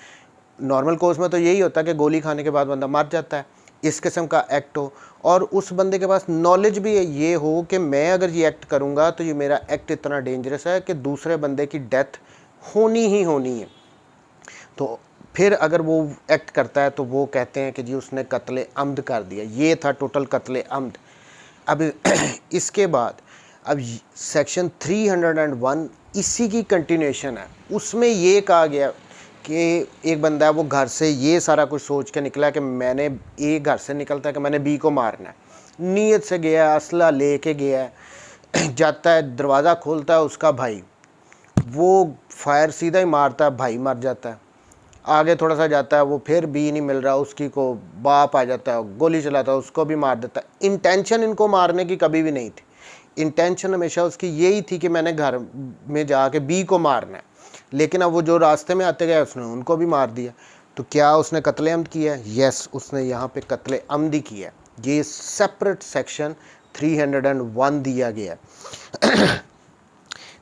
नॉर्मल कोर्स में तो यही होता है कि गोली खाने के बाद बंदा मर जाता है। इस किस्म का एक्ट हो और उस बंदे के पास नॉलेज भी ये हो कि मैं अगर ये एक्ट करूँगा तो ये मेरा एक्ट इतना डेंजरस है कि दूसरे बंदे की डेथ होनी ही होनी है, तो फिर अगर वो एक्ट करता है तो वो कहते हैं कि जी उसने कत्ल अमद कर दिया। ये था टोटल कत्ल अमद। अब इसके बाद अब सेक्शन 301 इसी की कंटिन्यूशन है। उसमें ये कहा गया कि एक बंदा है वो घर से ये सारा कुछ सोच के निकला कि मैंने ए घर से निकलता है कि मैंने बी को मारना है, नीयत से गया, असला लेके गया है, जाता है, दरवाज़ा खोलता है उसका भाई, वो फायर सीधा ही मारता है, भाई मर जाता है। आगे थोड़ा सा जाता है, वो फिर बी नहीं मिल रहा, उसकी को बाप आ जाता है, गोली चलाता है, उसको भी मार देता है। इंटेंशन इनको मारने की कभी भी नहीं थी। इंटेंशन हमेशा उसकी यही थी कि मैंने घर में जाके बी को मारना है, लेकिन अब वो जो रास्ते में आते गए उसने उनको भी मार दिया। तो क्या उसने कत्ले अमद किया है? यस, उसने यहाँ पे कत्ले अमदी किया है। ये सेपरेट सेक्शन 301 दिया गया है।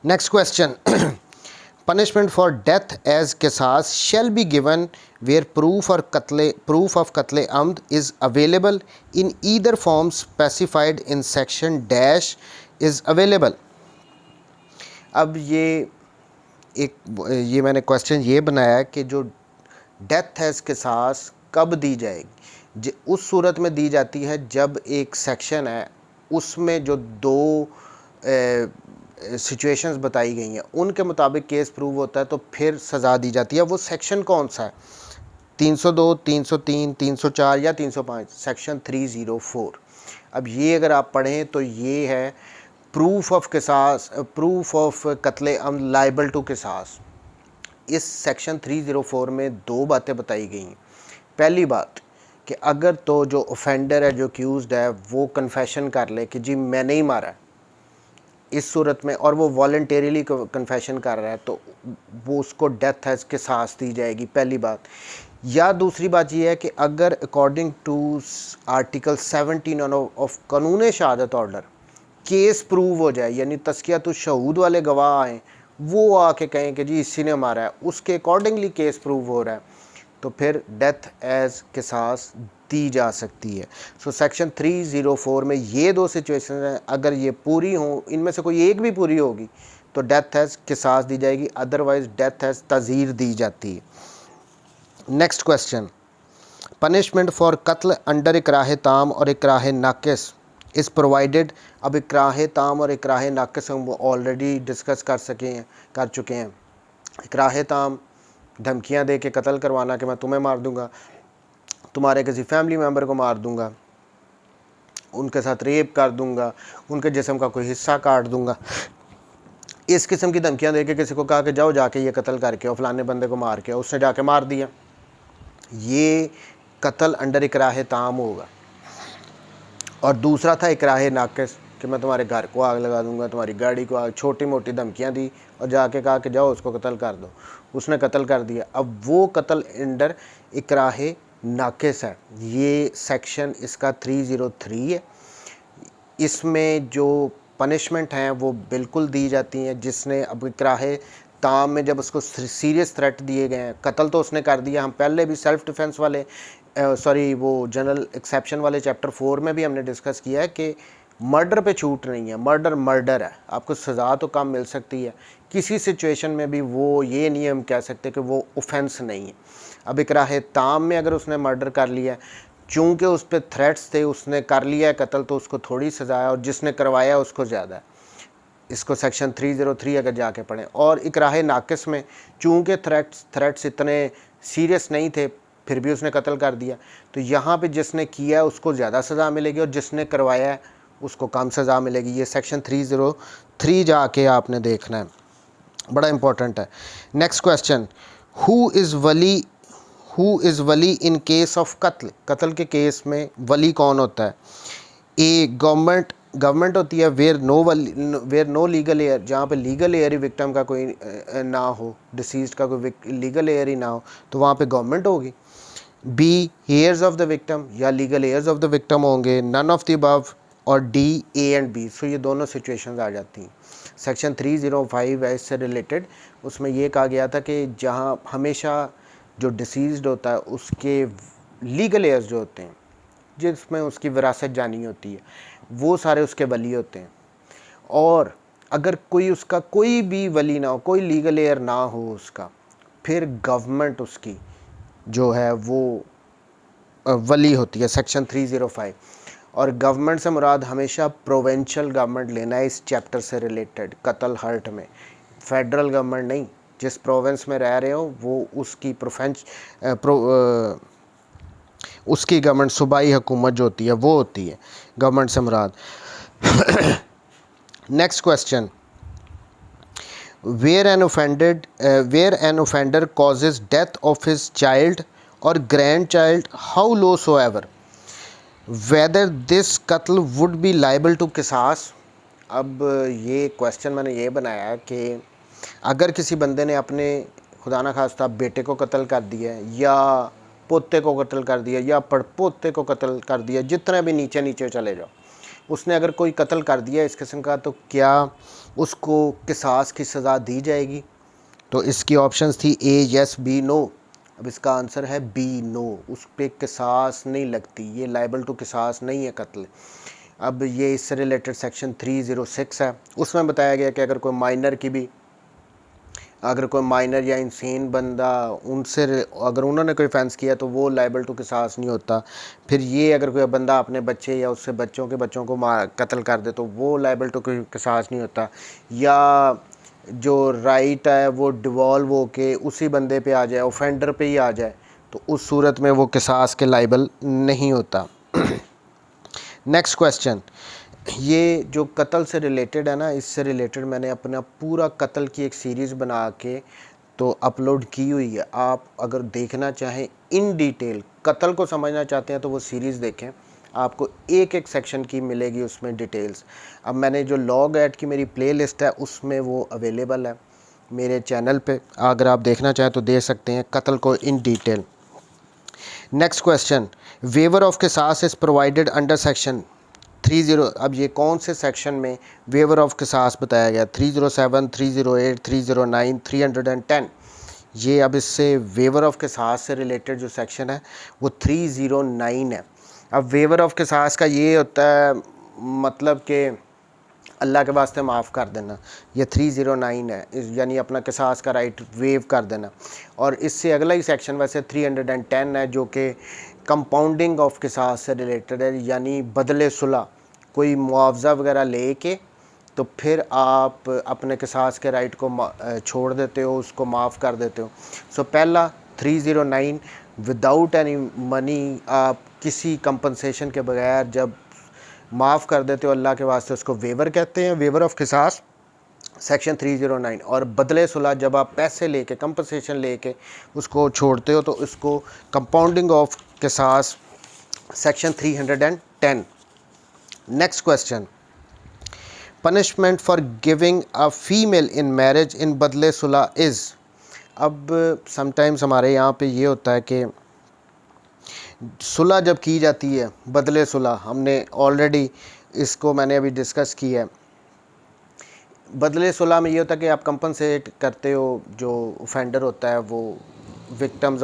Next question, punishment for death as qisas shall be given where proof of qatl amd is available in either form specified in section dash is available। अब ये मैंने क्वेश्चन ये बनाया है कि जो डेथ एज qisas कब दी जाएगी? उस सूरत में दी जाती है जब एक सेक्शन है उसमें जो दो सिचुएशंस बताई गई हैं उनके मुताबिक केस प्रूव होता है तो फिर सज़ा दी जाती है। वो सेक्शन कौन सा है? 302, 303, 304 या 305? सेक्शन 304। अब ये अगर आप पढ़ें तो ये है proof of qisas, proof of कत्ल अमद लाइबल टू qisas। इस सेक्शन 304 में दो बातें बताई गई हैं। पहली बात कि अगर तो जो ऑफेंडर है, जो अक्यूज़ड है, वो कन्फेशन कर ले कि जी मैंने ही मारा, इस सूरत में, और वो वॉलंटेरिली कन्फेशन कर रहा है, तो वो उसको डेथ एज qisas दी जाएगी, पहली बात। या दूसरी बात ये है कि अगर अकॉर्डिंग टू आर्टिकल 17 ऑफ कानून शहादत ऑर्डर केस प्रूव हो जाए, यानी तस्कियतुश शहूद वाले गवाह आएँ, वो आके कहें कि जी इसी ने मारा है, उसके अकॉर्डिंगली केस प्रूव हो रहा है, तो फिर डेथ एज qisas दी जा सकती है। सो सेक्शन 304 में ये दो सिचुएशन हैं, अगर ये पूरी हों, इनमें से कोई एक भी पूरी होगी तो डेथ एज qisas दी जाएगी, अदरवाइज डेथ एज तज़ीर दी जाती है। नेक्स्ट क्वेश्चन, पनिशमेंट फॉर कत्ल अंडर इकराह ताम और इकराह नाकिस इज़ प्रोवाइडेड। अब इकराह ताम और इकराह नाकिस हम ऑलरेडी डिस्कस कर चुके हैं। इकराह ताम धमकियां दे के कत्ल करवाना कि मैं तुम्हें मार दूंगा, तुम्हारे किसी फैमिली मेम्बर को मार दूंगा, उनके साथ रेप कर दूंगा, उनके जिस्म का कोई हिस्सा काट दूंगा, इस किस्म की धमकियां दे के किसी को कहा कि जाओ जाके ये कत्ल करके आओ, फलाने बंदे को मार के, उसने जाके मार दिया, ये कत्ल अंडर इकराह ताम होगा। और दूसरा था इकराह नाकिस कि मैं तुम्हारे घर को आग लगा दूंगा, तुम्हारी गाड़ी को आग, छोटी मोटी धमकियां दी और जाके कहा कि जाओ उसको कत्ल कर दो, उसने कत्ल कर दिया। अब वो कत्ल अंडर इकराह नाकिस है। ये सेक्शन इसका 303 है। इसमें जो पनिशमेंट हैं वो बिल्कुल दी जाती हैं। जिसने अब इकराह ताम में जब उसको सीरियस थ्रेट दिए गए हैं, कत्ल तो उसने कर दिया, हम पहले भी सेल्फ़ डिफेंस वाले वो जनरल एक्सेप्शन वाले चैप्टर 4 में भी हमने डिस्कस किया है कि मर्डर पे छूट नहीं है, मर्डर है, आपको सज़ा तो कम मिल सकती है, किसी सिचुएशन में भी वो ये नहीं हम कह सकते कि वो ऑफेंस नहीं है। अब इकराह ताम में अगर उसने मर्डर कर लिया, चूँकि उस पर थ्रेट्स थे, उसने कर लिया है कत्ल, तो उसको थोड़ी सज़ा है, और जिसने करवाया उसको ज़्यादा है। इसको सेक्शन 303 अगर जाके पढ़ें। और इकराह नाकिस में चूँकि थ्रेट्स इतने सीरियस नहीं थे, फिर भी उसने कत्ल कर दिया, तो यहाँ पे जिसने किया है उसको ज़्यादा सज़ा मिलेगी और जिसने करवाया है उसको कम सज़ा मिलेगी। ये सेक्शन 303 जाके आपने देखना है, बड़ा इंपॉर्टेंट है। Next question, who is Wali in case of कत्ल। कत्ल के केस में वली कौन होता है? ए गवर्नमेंट होती है, वेयर नो लीगल एयर, जहाँ पे लीगल एयर ही विक्टिम का कोई ना हो, डिसीज्ड का कोई लीगल एयर ही ना हो, तो वहाँ पे गवर्नमेंट होगी। B heirs of the victim, या legal heirs of the victim होंगे, नन ऑफ द अबव। और D A and B. So ये दोनों सिचुएशंस आ जाती हैं। सेक्शन 305 है इससे रिलेटेड, उसमें ये कहा गया था कि जहाँ हमेशा जो डिसीज्ड होता है उसके लीगल एयर्स जो होते हैं, जिसमें उसकी विरासत जानी होती है, वो सारे उसके वली होते हैं। और अगर कोई उसका कोई भी वली ना हो, कोई लीगल एयर ना हो उसका, फिर गवर्नमेंट उसकी जो है वो वली होती है, सेक्शन 305। और गवर्नमेंट से मुराद हमेशा प्रोविंशियल गवर्नमेंट लेना है इस चैप्टर से रिलेटेड, कत्ल हर्ट में। फेडरल गवर्नमेंट नहीं, जिस प्रोविंस में रह रहे हो वो उसकी उसकी गवर्नमेंट, सूबाई हुकूमत जो होती है वो होती है गवर्नमेंट से मुराद। Next question, where an offender causes death of his child or grand child how low so ever, whether this कत्ल वुड बी लाइबल टू किसास। अब ये क्वेश्चन मैंने ये बनाया कि अगर किसी बंदे ने अपने खुदा ना खास्ता बेटे को कत्ल कर दिया, या पोते को कत्ल कर दिया, या पड़पोते को कत्ल कर दिया, जितने भी नीचे नीचे चले जाओ, उसने अगर कोई कत्ल कर दिया इस किस्म का, तो क्या उसको किसास की सज़ा दी जाएगी? तो इसकी ऑप्शंस थी ए यस, बी नो। अब इसका आंसर है बी नो, उस पर किसास नहीं लगती, ये लाइबल टू किसास नहीं है कत्ल। अब ये इससे रिलेटेड सेक्शन 306 है, उसमें बताया गया कि अगर कोई माइनर या इंसेन बंदा, उनसे अगर उन्होंने कोई फेंस किया तो वो लाइबल टू किसास नहीं होता। फिर ये अगर कोई बंदा अपने बच्चे या उससे बच्चों को कत्ल कर दे तो वो लाइबल टू किसास नहीं होता। या जो राइट है वो डिवॉल्व हो के उसी बंदे पे आ जाए, ऑफेंडर पे ही आ जाए, तो उस सूरत में वो किसास के लाइबल नहीं होता। नेक्स्ट क्वेश्चन, ये जो कत्ल से रिलेटेड है ना, इससे रिलेटेड मैंने अपना पूरा कत्ल की एक सीरीज़ बना के तो अपलोड की हुई है। आप अगर देखना चाहें इन डिटेल, कत्ल को समझना चाहते हैं, तो वो सीरीज़ देखें, आपको एक एक सेक्शन की मिलेगी उसमें डिटेल्स। अब मैंने जो लॉग ऐड की मेरी प्लेलिस्ट है उसमें वो अवेलेबल है मेरे चैनल पे, अगर आप देखना चाहें तो देख सकते हैं कत्ल को in detail. Next question, waiver of किसास इज़ प्रोवाइडेड अंडर सेक्शन 30। अब ये कौन से सेक्शन में वेवर ऑफ किसास बताया गया? 307, 308, 309, 310। ये अब इससे वेवर ऑफ किसास से रिलेटेड जो सेक्शन है वो 309 है। अब वेवर ऑफ किसास का ये होता है मतलब कि अल्लाह के वास्ते माफ़ कर देना, ये 309 है, यानी अपना किसास का राइट वेव कर देना। और इससे अगला ही सेक्शन वैसे 310 है, जो कि कंपाउंडिंग ऑफ किसास से रिलेटेड है, यानी बदले सुलह, कोई मुआवजा वगैरह ले के तो फिर आप अपने किसास के राइट को छोड़ देते हो, उसको माफ़ कर देते हो। सो पहला 309, विदाउट एनी मनी, आप किसी कंपनसेशन के बगैर जब माफ़ कर देते हो अल्लाह के वास्ते, उसको वेवर कहते हैं, वेवर ऑफ किसास, सेक्शन 309। और बदले सुलह, जब आप पैसे लेके कंपनसेशन लेके उसको छोड़ते हो तो उसको कंपाउंडिंग ऑफ किसास, section 310। Next question, punishment for giving a female in marriage in बदले सुलह इज़। अब समटाइम्स हमारे यहाँ पे ये होता है कि सुलह जब की जाती है, बदले सुलह, हमने ऑलरेडी इसको मैंने अभी डिस्कस किया है। बदले सुलह में ये होता है कि आप कंपनसेट करते हो, जो ऑफेंडर होता है वो विक्टिम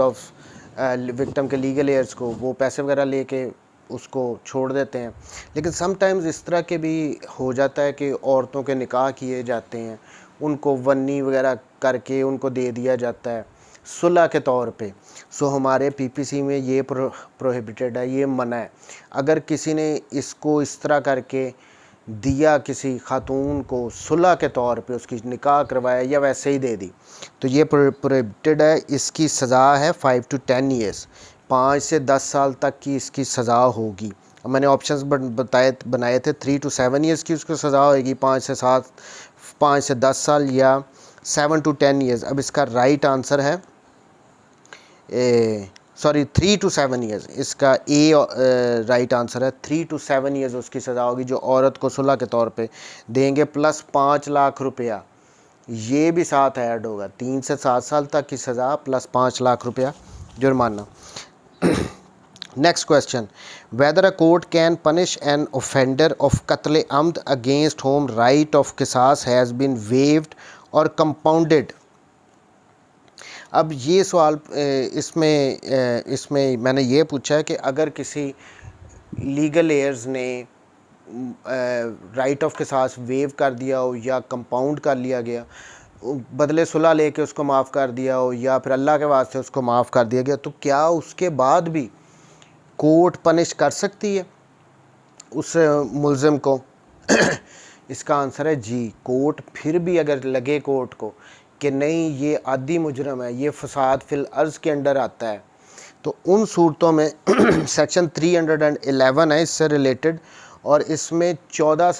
के लीगल एयर्स को, वो पैसे वगैरह लेके उसको छोड़ देते हैं। लेकिन समटाइम्स इस तरह के भी हो जाता है कि औरतों के निकाह किए जाते हैं, उनको वन्नी वगैरह करके उनको दे दिया जाता है सुलह के तौर पे। सो हमारे पीपीसी में ये प्रोहिबिटेड है, ये मना है। अगर किसी ने इसको इस तरह करके दिया किसी खातून को सुलह के तौर पे, उसकी निकाह करवाया या वैसे ही दे दी, तो ये प्रोहिबिटेड है। इसकी सज़ा है 5 to 10 ईयर्स, 5 से 10 साल तक की इसकी सज़ा होगी मैंने ऑप्शंस बनाए थे 3 to 7 ईयर्स की उसको सज़ा होगी, 5 से 10 साल या 7 to 10 ईयर्स। अब इसका राइट आंसर है 3 to 7 ईयर्स, इसका राइट आंसर है 3 to 7 ईयर्स उसकी सज़ा होगी जो औरत को सुलह के तौर पे देंगे, प्लस 5 लाख रुपया ये भी साथ ऐड होगा। 3 से 7 साल तक की सज़ा प्लस 5 लाख रुपया जुर्माना। Next question, whether a court can punish an offender of कत्ल अम्द अगेंस्ट होम राइट ऑफ किसास has been waived or compounded. अब ये सवाल इसमें मैंने ये पूछा है कि अगर किसी लीगल एयर्स ने राइट ऑफ किसास वेव कर दिया हो या कंपाउंड कर लिया गया, बदले सुलह लेके उसको माफ़ कर दिया हो या फिर अल्लाह के वास्ते उसको माफ़ कर दिया गया, तो क्या उसके बाद भी कोर्ट पनिश कर सकती है उस मुल्ज़िम को? इसका आंसर है जी। कोर्ट फिर भी अगर लगे कोर्ट को कि नहीं ये आदी मुजरम है, ये फसाद फिल अर्ज़ के अंडर आता है, तो उन सूरतों में सेक्शन 311 है इससे रिलेटेड, और इसमें 14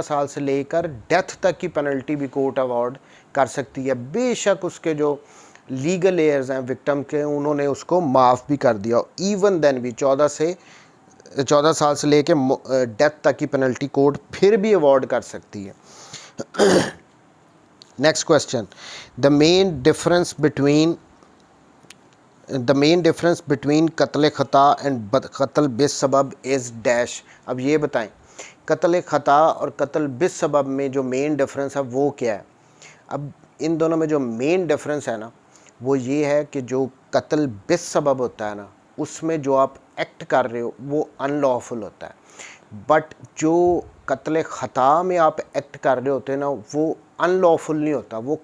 साल से लेकर डेथ तक की पेनल्टी भी कोर्ट अवॉर्ड कर सकती है। बेशक उसके जो लीगल एयर्स हैं विक्टिम के, उन्होंने उसको माफ़ भी कर दिया, इवन देन भी 14 साल से लेकर डेथ तक की पेनल्टी कोर्ट फिर भी अवॉर्ड कर सकती है। Next question, the main difference between कत्ल खता एंड कत्ल बिस्सबब इज़ डैश। अब ये बताएं कत्ल खता और कत्ल बिस्सबब में जो मेन डिफरेंस है वो क्या है? अब इन दोनों में जो मेन डिफरेंस है ना वो ये है कि जो कत्ल बिस्सबब होता है ना, उसमें जो आप एक्ट कर रहे हो वो अनलॉफुल होता है, बट जो कत्ल ख़ता में आप एक्ट कर रहे होते हैं ना वो अनलॉफुल नहीं होता, वो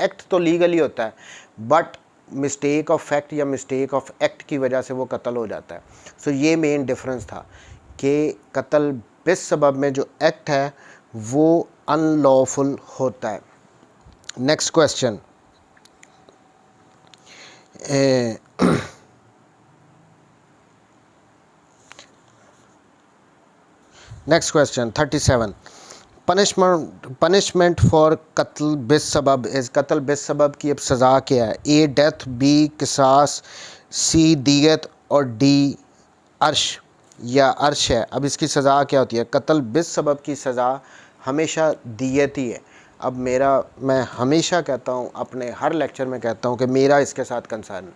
एक्ट तो लीगली होता है बट मिस्टेक ऑफ फैक्ट या मिस्टेक ऑफ एक्ट की वजह से वो कत्ल हो जाता है। सो ये मेन डिफरेंस था कि कत्ल बिस्सबब में जो एक्ट है वो अनलॉफुल होता है। Next question, next question 37, punishment for कत्ल बिस्सबब इज़। कत्ल बिस्सबब की अब सज़ा क्या है? ए डेथ, बी किसास, सी दीयत और डी अर्श या अर्श है। अब इसकी सज़ा क्या होती है? कत्ल बिस्सबब की सज़ा हमेशा दीयत ही है। अब मैं हमेशा कहता हूँ, अपने हर लेक्चर में कहता हूँ कि मेरा इसके साथ कंसर्न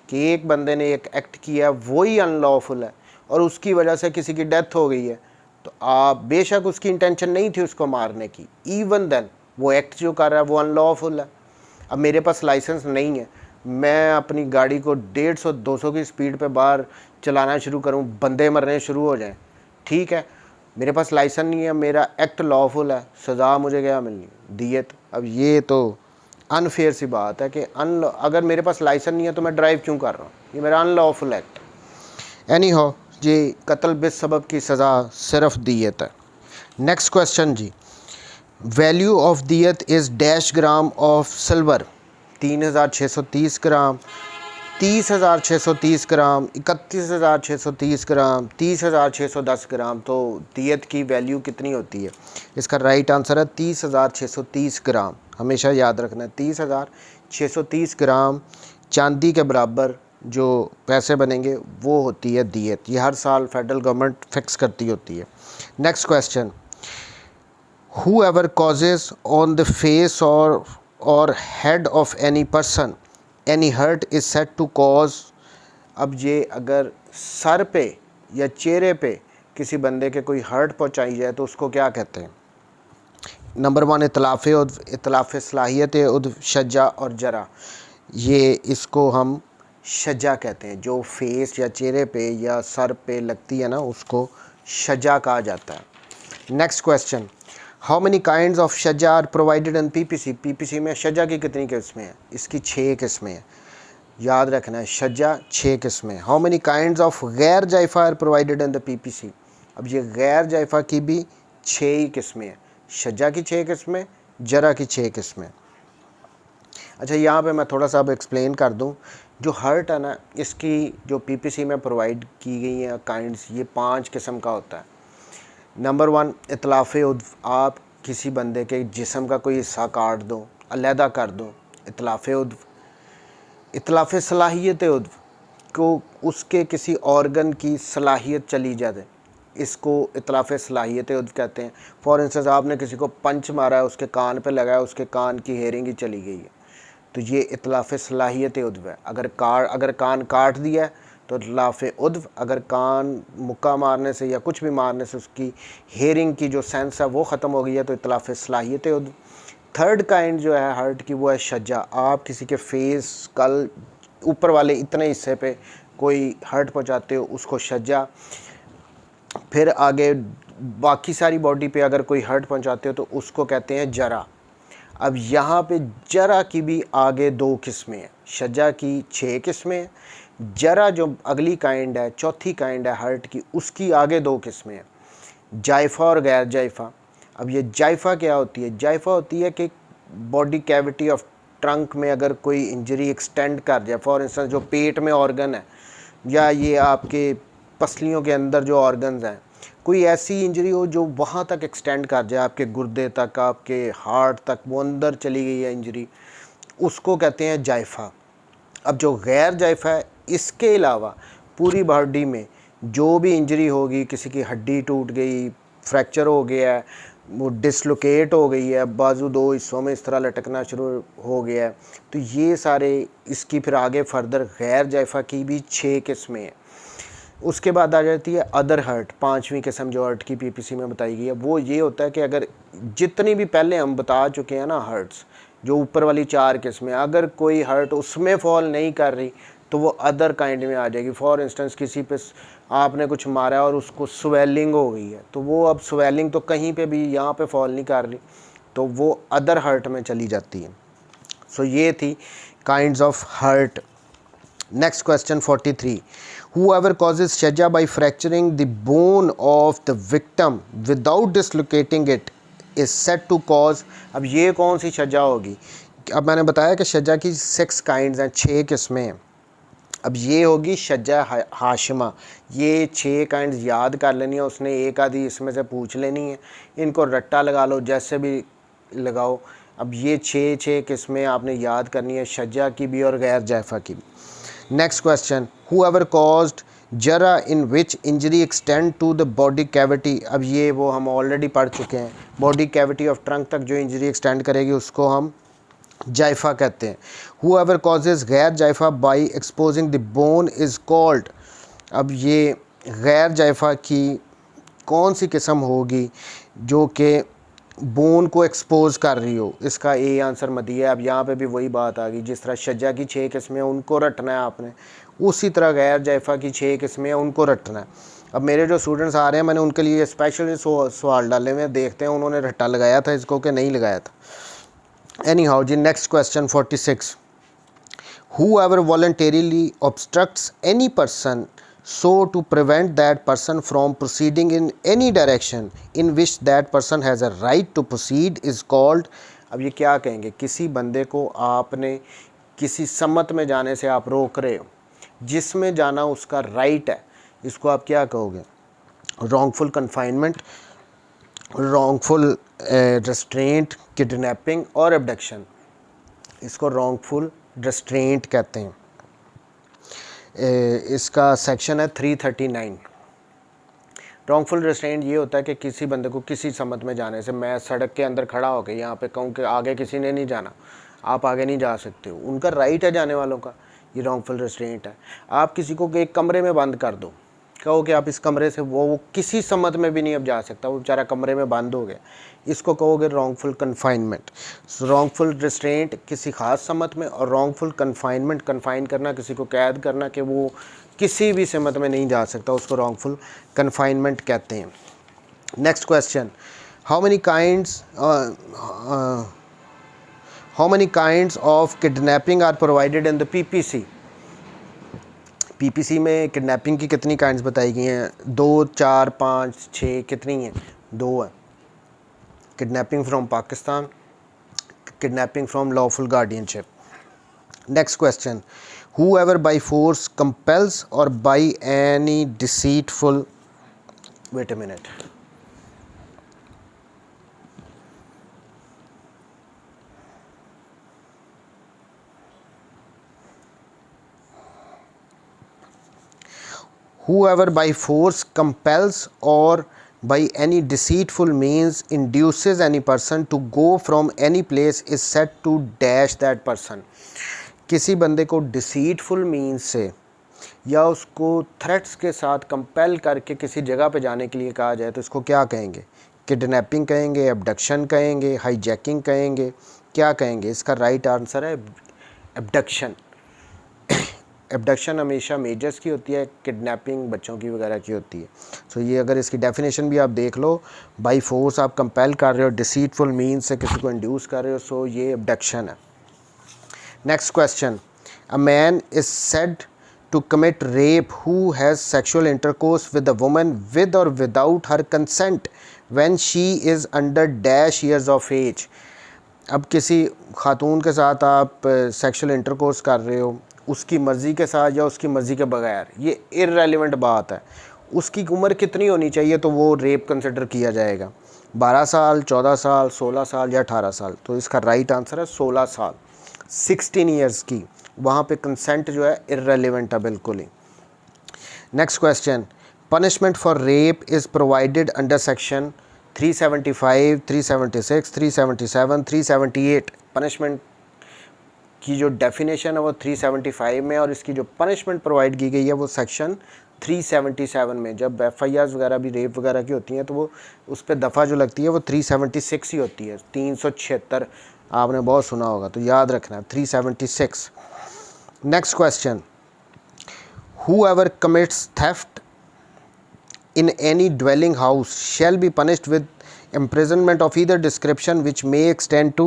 कि एक बंदे ने एक एक्ट किया वही अनलॉफुल है और उसकी वजह से किसी की डेथ हो गई है, तो आप बेशक उसकी इंटेंशन नहीं थी उसको मारने की, इवन देन वो एक्ट जो कर रहा है वो अनलॉफुल है। अब मेरे पास लाइसेंस नहीं है, मैं अपनी गाड़ी को 150-200 की स्पीड पे बाहर चलाना शुरू करूं, बंदे मरने शुरू हो जाएं, ठीक है, मेरे पास लाइसेंस नहीं है, मेरा एक्ट लॉफुल है, सज़ा मुझे क्या मिलनी? दीयत। अब ये तो अनफेयर सी बात है कि अगर मेरे पास लाइसेंस नहीं है तो मैं ड्राइव क्यों कर रहा हूँ? ये मेरा अनलॉफुल एक्ट। एनी हो जी, कत्ल बिस्सबब की सज़ा सिर्फ दीयत है। नेक्स्ट क्वेश्चन जी, वैल्यू ऑफ दीयत is dash gram of silver. 3630 gram, 30,630 gram, 31,630 gram, 30,610 gram. तो दीयत की वैल्यू कितनी होती है? इसका राइट आंसर है 30,630 ग्राम। हमेशा याद रखना है 30,630 ग्राम चांदी के बराबर जो पैसे बनेंगे वो होती है दीयत। ये हर साल फेडरल गवर्नमेंट फिक्स करती होती है। Next question, whoever causes on the face or head of any person any hurt is said to cause। अब ये अगर सर पे या चेहरे पे किसी बंदे के कोई हर्ट पहुंचाई जाए तो उसको क्या कहते हैं? नंबर 1 इतलाफ़ सलाहियत उद्व शज्जा और जरा। ये इसको हम शज्जा कहते हैं, जो फेस या चेहरे पे या सर पे लगती है ना उसको शज्जा कहा जाता है। Next question, how many kinds of शज्जा are provided in PPC. PPC में शज्जा की कितनी किस्में हैं? इसकी 6 किस्में हैं, याद रखना है, शज्जा 6 किस्में। हाउ मेनी काइंड्स ऑफ गैर जायफ़ा are provided in the PPC. अब ये गैर जायफ़ा की भी 6 ही किस्में हैं, शज्जा की 6 किस्में, जरा की 6 किस्में। अच्छा, यहाँ पे मैं थोड़ा सा अब एक्सप्लेन कर दूँ जो हर्ट है ना, इसकी जो पीपीसी में प्रोवाइड की गई हैं काइंड्स, ये 5 किस्म का होता है। नंबर 1, इतलाफ़ उद्व। आप किसी बंदे के जिस्म का कोई हिस्सा काट दो, अलहदा कर दो, इतलाफ़ उद्व। इतलाफ़ सलाहियत उद्व को, उसके किसी ऑर्गन की सलाहियत चली जाए, इसको इतलाफ़ सलाहियत उद्व कहते हैं। फॉर इंस्टेंस आपने किसी को पंच मारा है, उसके कान पे लगा है, उसके कान की हेयरिंग ही चली गई है, तो ये इतलाफ़ सलाहियत उद्व है। अगर कान काट दिया है तो इतलाफ़ उद्व। अगर कान मुक्का मारने से या कुछ भी मारने से उसकी हेयरिंग की जो सेंस है वो ख़त्म हो गई है, तो इतलाफ़ सलाहियत उद्व। थर्ड काइंड जो है हर्ट की, वो है शज्जा। आप किसी के फेस, कल, ऊपर वाले इतने हिस्से पे कोई हर्ट पहुंचाते हो, उसको शज्जा। फिर आगे बाकी सारी बॉडी पे अगर कोई हर्ट पहुंचाते हो तो उसको कहते हैं जरा। अब यहाँ पे जरा की भी आगे 2 किस्में हैं, शज्जा की 6 किस्में हैं, जरा जो अगली काइंड है, चौथी काइंड है हर्ट की, उसकी आगे 2 किस्में हैं, जायफ़ा और गैर जायफ़ा। अब ये जायफ़ा क्या होती है? जायफ़ा होती है कि बॉडी कैविटी ऑफ ट्रंक में अगर कोई इंजरी एक्सटेंड कर जाए, फॉर इंस्टेंस जो पेट में ऑर्गन है या ये आपके पसलियों के अंदर जो ऑर्गन्स हैं, कोई ऐसी इंजरी हो जो वहाँ तक एक्सटेंड कर जाए, आपके गुर्दे तक, आपके हार्ट तक, वो अंदर चली गई है इंजरी, उसको कहते हैं जायफ़ा। अब जो गैर जायफ़ा है, इसके अलावा पूरी बॉडी में जो भी इंजरी होगी, किसी की हड्डी टूट गई, फ्रैक्चर हो गया है, वो डिसलोकेट हो गई है, बाजू 2 हिस्सों में इस तरह लटकना शुरू हो गया है, तो ये सारे, इसकी फिर आगे फर्दर गैर जायफ़ा की भी 6 किस्में हैं। उसके बाद आ जाती है अदर हर्ट, 5वीं किस्म जो हर्ट की पीपीसी में बताई गई है। वो ये होता है कि अगर जितनी भी पहले हम बता चुके हैं ना हर्ट्स, जो ऊपर वाली 4 किस्में, अगर कोई हर्ट उसमें फॉल नहीं कर रही तो वो अदर काइंड में आ जाएगी। फॉर इंस्टेंस किसी पे आपने कुछ मारा और उसको स्वेलिंग हो गई है, तो वो अब स्वेलिंग तो कहीं पे भी यहाँ पे फॉल नहीं कर रही, तो वो अदर हर्ट में चली जाती है। सो ये थी kinds of hurt. Next question 43. Whoever causes shaja by fracturing the bone of the victim without dislocating it is said to cause। अब ये कौन सी शज्जा होगी? अब मैंने बताया कि शज्जा की 6 काइंड्स हैं, 6 किस्में हैं। अब ये होगी शज्जा हाशिमा। ये 6 काइंड्स याद कर लेनी है उसने, एक आधी इसमें से पूछ लेनी है, इनको रट्टा लगा लो, जैसे भी लगाओ। अब ये 6 किस्में आपने याद करनी है, शज्जा की भी और गैर जायफ़ा की भी। नेक्स्ट क्वेश्चन, whoever caused जरा in which injury extend to the body cavity। अब ये वो हम ऑलरेडी पढ़ चुके हैं, बॉडी कैविटी ऑफ ट्रंक तक जो इंजरी एक्सटेंड करेगी उसको हम जायफ़ा कहते हैं। whoever causes गैर जायफ़ा by exposing the bone is called। अब ये गैर जायफ़ा की कौन सी किस्म होगी जो कि बोन को एक्सपोज कर रही हो? इसका ए आंसर मदी है। अब यहाँ पे भी वही बात आ गई, जिस तरह शज्जा की 6 किस्में उनको रटना है आपने, उसी तरह गैर जायफ़ा की 6 किस्में उनको रटना है। अब मेरे जो स्टूडेंट्स आ रहे हैं, मैंने उनके लिए स्पेशल सवाल डाले हुए हैं, देखते हैं उन्होंने रट्टा लगाया था इसको कि नहीं लगाया था। एनी हाउ जी, next question 46। Whoever voluntarily obstructs any person so to prevent that person from proceeding in any direction in which that person has a right to proceed is called। अब ये क्या कहेंगे? किसी बंदे को आपने किसी सम्मत में जाने से आप रोक रहे हो, जिसमें जाना उसका राइट है, इसको आप क्या कहोगे? Wrongful confinement, wrongful restaurant, kidnapping और एब्डक्शन, इसको रॉन्गफुल रेस्ट्रेंट कहते हैं। इसका सेक्शन है 339। रॉन्गफुल रेस्ट्रेंट ये होता है कि किसी बंदे को किसी सम्मत में जाने से, मैं सड़क के अंदर खड़ा होकर यहाँ पे कहूँ कि आगे किसी ने नहीं जाना, आप आगे नहीं जा सकते हो, उनका राइट है जाने वालों का, ये रॉन्गफुल रेस्ट्रेंट है। आप किसी को एक कमरे में बंद कर दो, कहो कि आप इस कमरे से, वो किसी सम्मत में भी नहीं अब जा सकता, वो बेचारा कमरे में बंद हो गया, इसको कहोगे रॉन्गफुल कन्फाइनमेंट। रॉन्गफुल रेस्ट्रेंट किसी ख़ास सम्मत में, और रॉन्गफुल कन्फाइनमेंट, कन्फाइन करना, किसी को कैद करना कि वो किसी भी सम्मत में नहीं जा सकता, उसको रॉन्गफुल कन्फाइनमेंट कहते हैं। Next question, how many kinds of kidnapping are provided in the PPC. PPC में किडनैपिंग की कितनी काइंड्स बताई गई हैं? 2, 4, 5, 6, कितनी हैं? 2 है। Kidnapping from Pakistan, kidnapping from lawful guardianship. Next question, whoever by force compels or by any deceitful, wait a minute, whoever by force compels or by any deceitful means induces any person to go from any place is said to dash that person. किसी बंदे को deceitful means से या उसको threats के साथ compel करके किसी जगह पे जाने के लिए कहा जाए तो इसको क्या कहेंगे? किडनैपिंग कहेंगे, एब्डक्शन कहेंगे, हाईजैकिंग कहेंगे, क्या कहेंगे? इसका राइट आंसर है एब्डक्शन। एब्डक्शन हमेशा मेजर्स की होती है, किडनैपिंग बच्चों की वगैरह की होती है। सो ये अगर इसकी डेफिनेशन भी आप देख लो, बाई फोर्स आप कंपेल कर रहे हो, डिसीटफुल मीन्स से किसी को इंड्यूस कर रहे हो, सो ये एब्डक्शन है। Next question, a man is said to commit rape who has sexual intercourse with a woman with or without her consent when she is under dash years of age। अब किसी खातून के साथ आप सेक्सुअल इंटरकोर्स कर रहे हो उसकी मर्ज़ी के साथ या उसकी मर्ज़ी के बगैर, ये इररेलेवेंट बात है। उसकी उम्र कितनी होनी चाहिए तो वो रेप कंसिडर किया जाएगा? 12 साल, 14 साल, 16 साल या 18 साल? तो इसका राइट आंसर है 16 साल, 16 ईयर्स की। वहाँ पे कंसेंट जो है इररेलेवेंट है बिल्कुल ही। Next question, punishment for rape is provided under section 375, 376, 377, 378। Punishment की जो डेफिनेशन है वो 375 में, और इसकी जो पनिशमेंट प्रोवाइड की गई है वो सेक्शन 377 में। जब FIRs वगैरह भी रेप वगैरह की होती हैं तो वो उस पर दफ़ा जो लगती है वो 376 ही होती है। 376 आपने बहुत सुना होगा, तो याद रखना 376। Next question, whoever commits theft in any dwelling house shall be punished with imprisonment of either description which may extend to।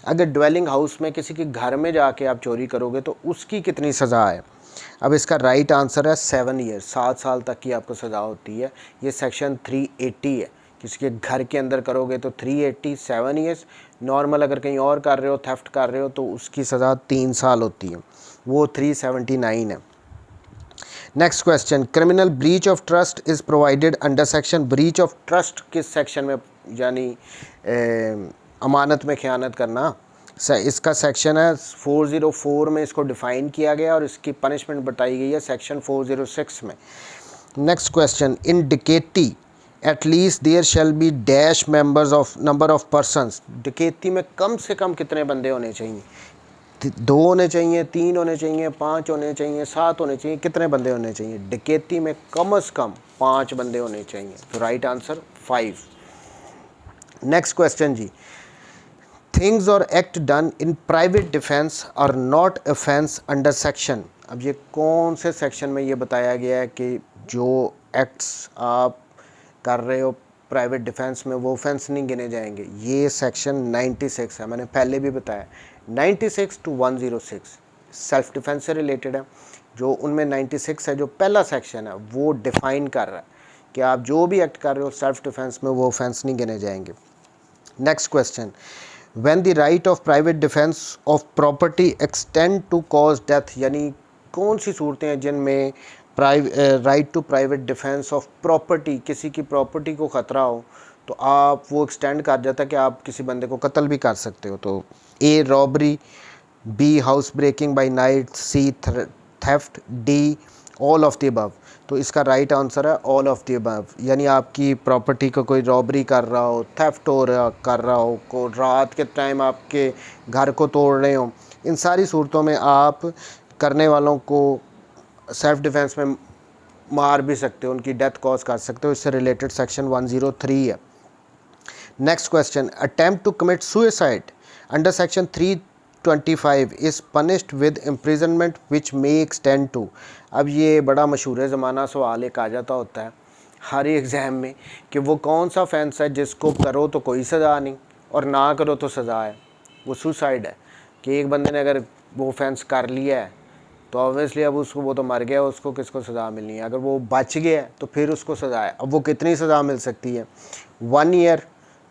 अगर dwelling house में किसी के घर में जाके आप चोरी करोगे तो उसकी कितनी सज़ा है? अब इसका राइट आंसर है 7 ईयर्स, 7 साल तक की आपको सज़ा होती है। ये सेक्शन 380 है। किसी के घर के अंदर करोगे तो 380, 7 ईयर्स। नॉर्मल अगर कहीं और कर रहे हो, थेफ्ट कर रहे हो, तो उसकी सज़ा 3 साल होती है, वो 379 है। Next question, criminal breach of trust is provided under section. Breach of trust किस सेक्शन में, यानी अमानत में ख़यानत करना, इसका सेक्शन है 404 में इसको डिफ़ाइन किया गया और इसकी पनिशमेंट बताई गई है सेक्शन 406 में। Next question, in dacoity at least there shall be dash members of number of persons. डकैती में कम से कम कितने बंदे होने चाहिए? 2 होने चाहिए, 3 होने चाहिए, 5 होने चाहिए, 7 होने चाहिए? कितने बंदे होने चाहिए? डकैती में कम से कम 5 बंदे होने चाहिए, तो राइट आंसर 5। नेक्स्ट क्वेश्चन जी, थिंग्स और act done in private defence are not offence under section. अब ये कौन से सेक्शन में ये बताया गया है कि जो एक्ट्स आप कर रहे हो प्राइवेट डिफेंस में वो ऑफेंस नहीं गिने जाएंगे? ये सेक्शन 96 है, मैंने पहले भी बताया। 96 to 106 सेल्फ डिफेंस से रिलेटेड है। जो उनमें 96 है, जो पहला सेक्शन है, वो डिफ़ाइन कर रहा है कि आप जो भी एक्ट कर रहे हो सेल्फ डिफेंस में वो ऑफेंस नहीं गिने जाएंगे। Next question, when the right of private defence of property extend to cause death, यानी कौन सी सूरतें हैं जिनमें right to private defence of property, किसी की प्रॉपर्टी को ख़तरा हो तो आप वो एक्सटेंड कर जाता है कि आप किसी बंदे को कत्ल भी कर सकते हो? तो A robbery, B house breaking by night, C theft, D all of the above. तो इसका राइट आंसर है ऑल ऑफ द अबव, यानी आपकी प्रॉपर्टी को कोई रॉबरी कर रहा हो, थेफ्ट कर रहा हो, को रात के टाइम आपके घर को तोड़ रहे हो, इन सारी सूरतों में आप करने वालों को सेल्फ डिफेंस में मार भी सकते हो, उनकी डेथ कॉज कर सकते हो। इससे रिलेटेड सेक्शन 103 है। Next question, attempt to commit suicide under section 325 is punished with imprisonment which may extend to. अब ये बड़ा मशहूर ज़माना सवाल एक आ जाता होता है हर एग्ज़ाम में कि वो कौन सा ऑफेंस है जिसको करो तो कोई सज़ा नहीं और ना करो तो सज़ा है। वो सुसाइड है कि एक बंदे ने अगर वो ऑफेंस कर लिया है तो ऑब्वियसली अब उसको, वो तो मर गया, उसको किसको सज़ा मिलनी है? अगर वो बच गया तो फिर उसको सज़ा है। अब वो कितनी सज़ा मिल सकती है? 1 ईयर,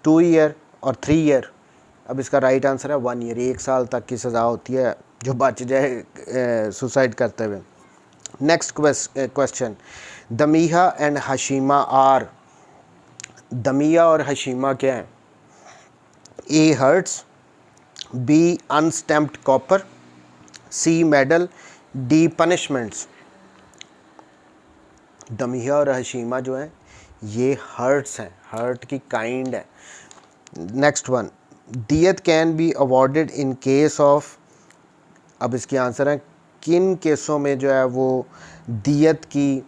2 ईयर और 3 ईयर। अब इसका राइट आंसर है 1 ईयर, 1 साल तक की सज़ा होती है जो बच जाए सुसाइड करते हुए। नेक्स्ट क्वेश्चन, दमिया एंड हशीमा आर, दमिया और हशीमा क्या है? ए हर्ट्स, बी अनस्टैम्प्ड कॉपर, सी मेडल, डी पनिशमेंट्स। दमिया और हशीमा जो है ये हर्ट्स हैं, हर्ट की काइंड है। नेक्स्ट वन, दियत can be awarded in case of, अब इसकी आंसर है किन केसों में जो है वो दियत की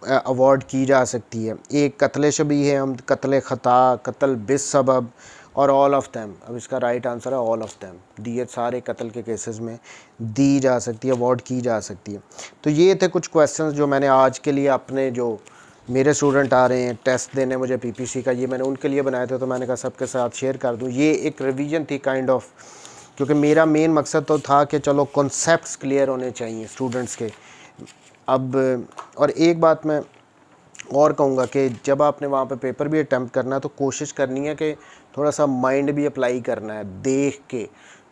अवार्ड की जा सकती है? एक कत्ल शबीह है, हम कत्ल ख़ता, कत्ल बिस सबब और ऑल ऑफ दैम। अब इसका राइट आंसर है ऑल ऑफ दैम। दियत सारे कत्ल के केसेस में दी जा सकती है, अवार्ड की जा सकती है। तो ये थे कुछ क्वेश्चंस जो मैंने आज के लिए अपने जो मेरे स्टूडेंट आ रहे हैं टेस्ट देने मुझे पीपीसी का, ये मैंने उनके लिए बनाए थे, तो मैंने कहा सबके साथ शेयर कर दूँ। ये एक रिवीजन थी काइंड ऑफ, क्योंकि मेरा मेन मकसद तो था कि चलो कॉन्सेप्ट्स क्लियर होने चाहिए स्टूडेंट्स के। अब और एक बात मैं और कहूँगा कि जब आपने वहाँ पे पेपर भी अटैम्प्ट करना है तो कोशिश करनी है कि थोड़ा सा माइंड भी अप्लाई करना है, देख के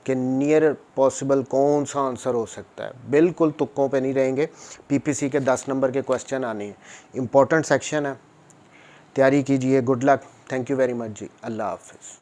कि नियर पॉसिबल कौन सा आंसर हो सकता है। बिल्कुल तुक्कों पे नहीं रहेंगे। पीपीसी के 10 नंबर के क्वेश्चन आने हैं, इंपॉर्टेंट सेक्शन है, तैयारी कीजिए। Good luck, thank you very much जी, अल्लाह हाफिज़।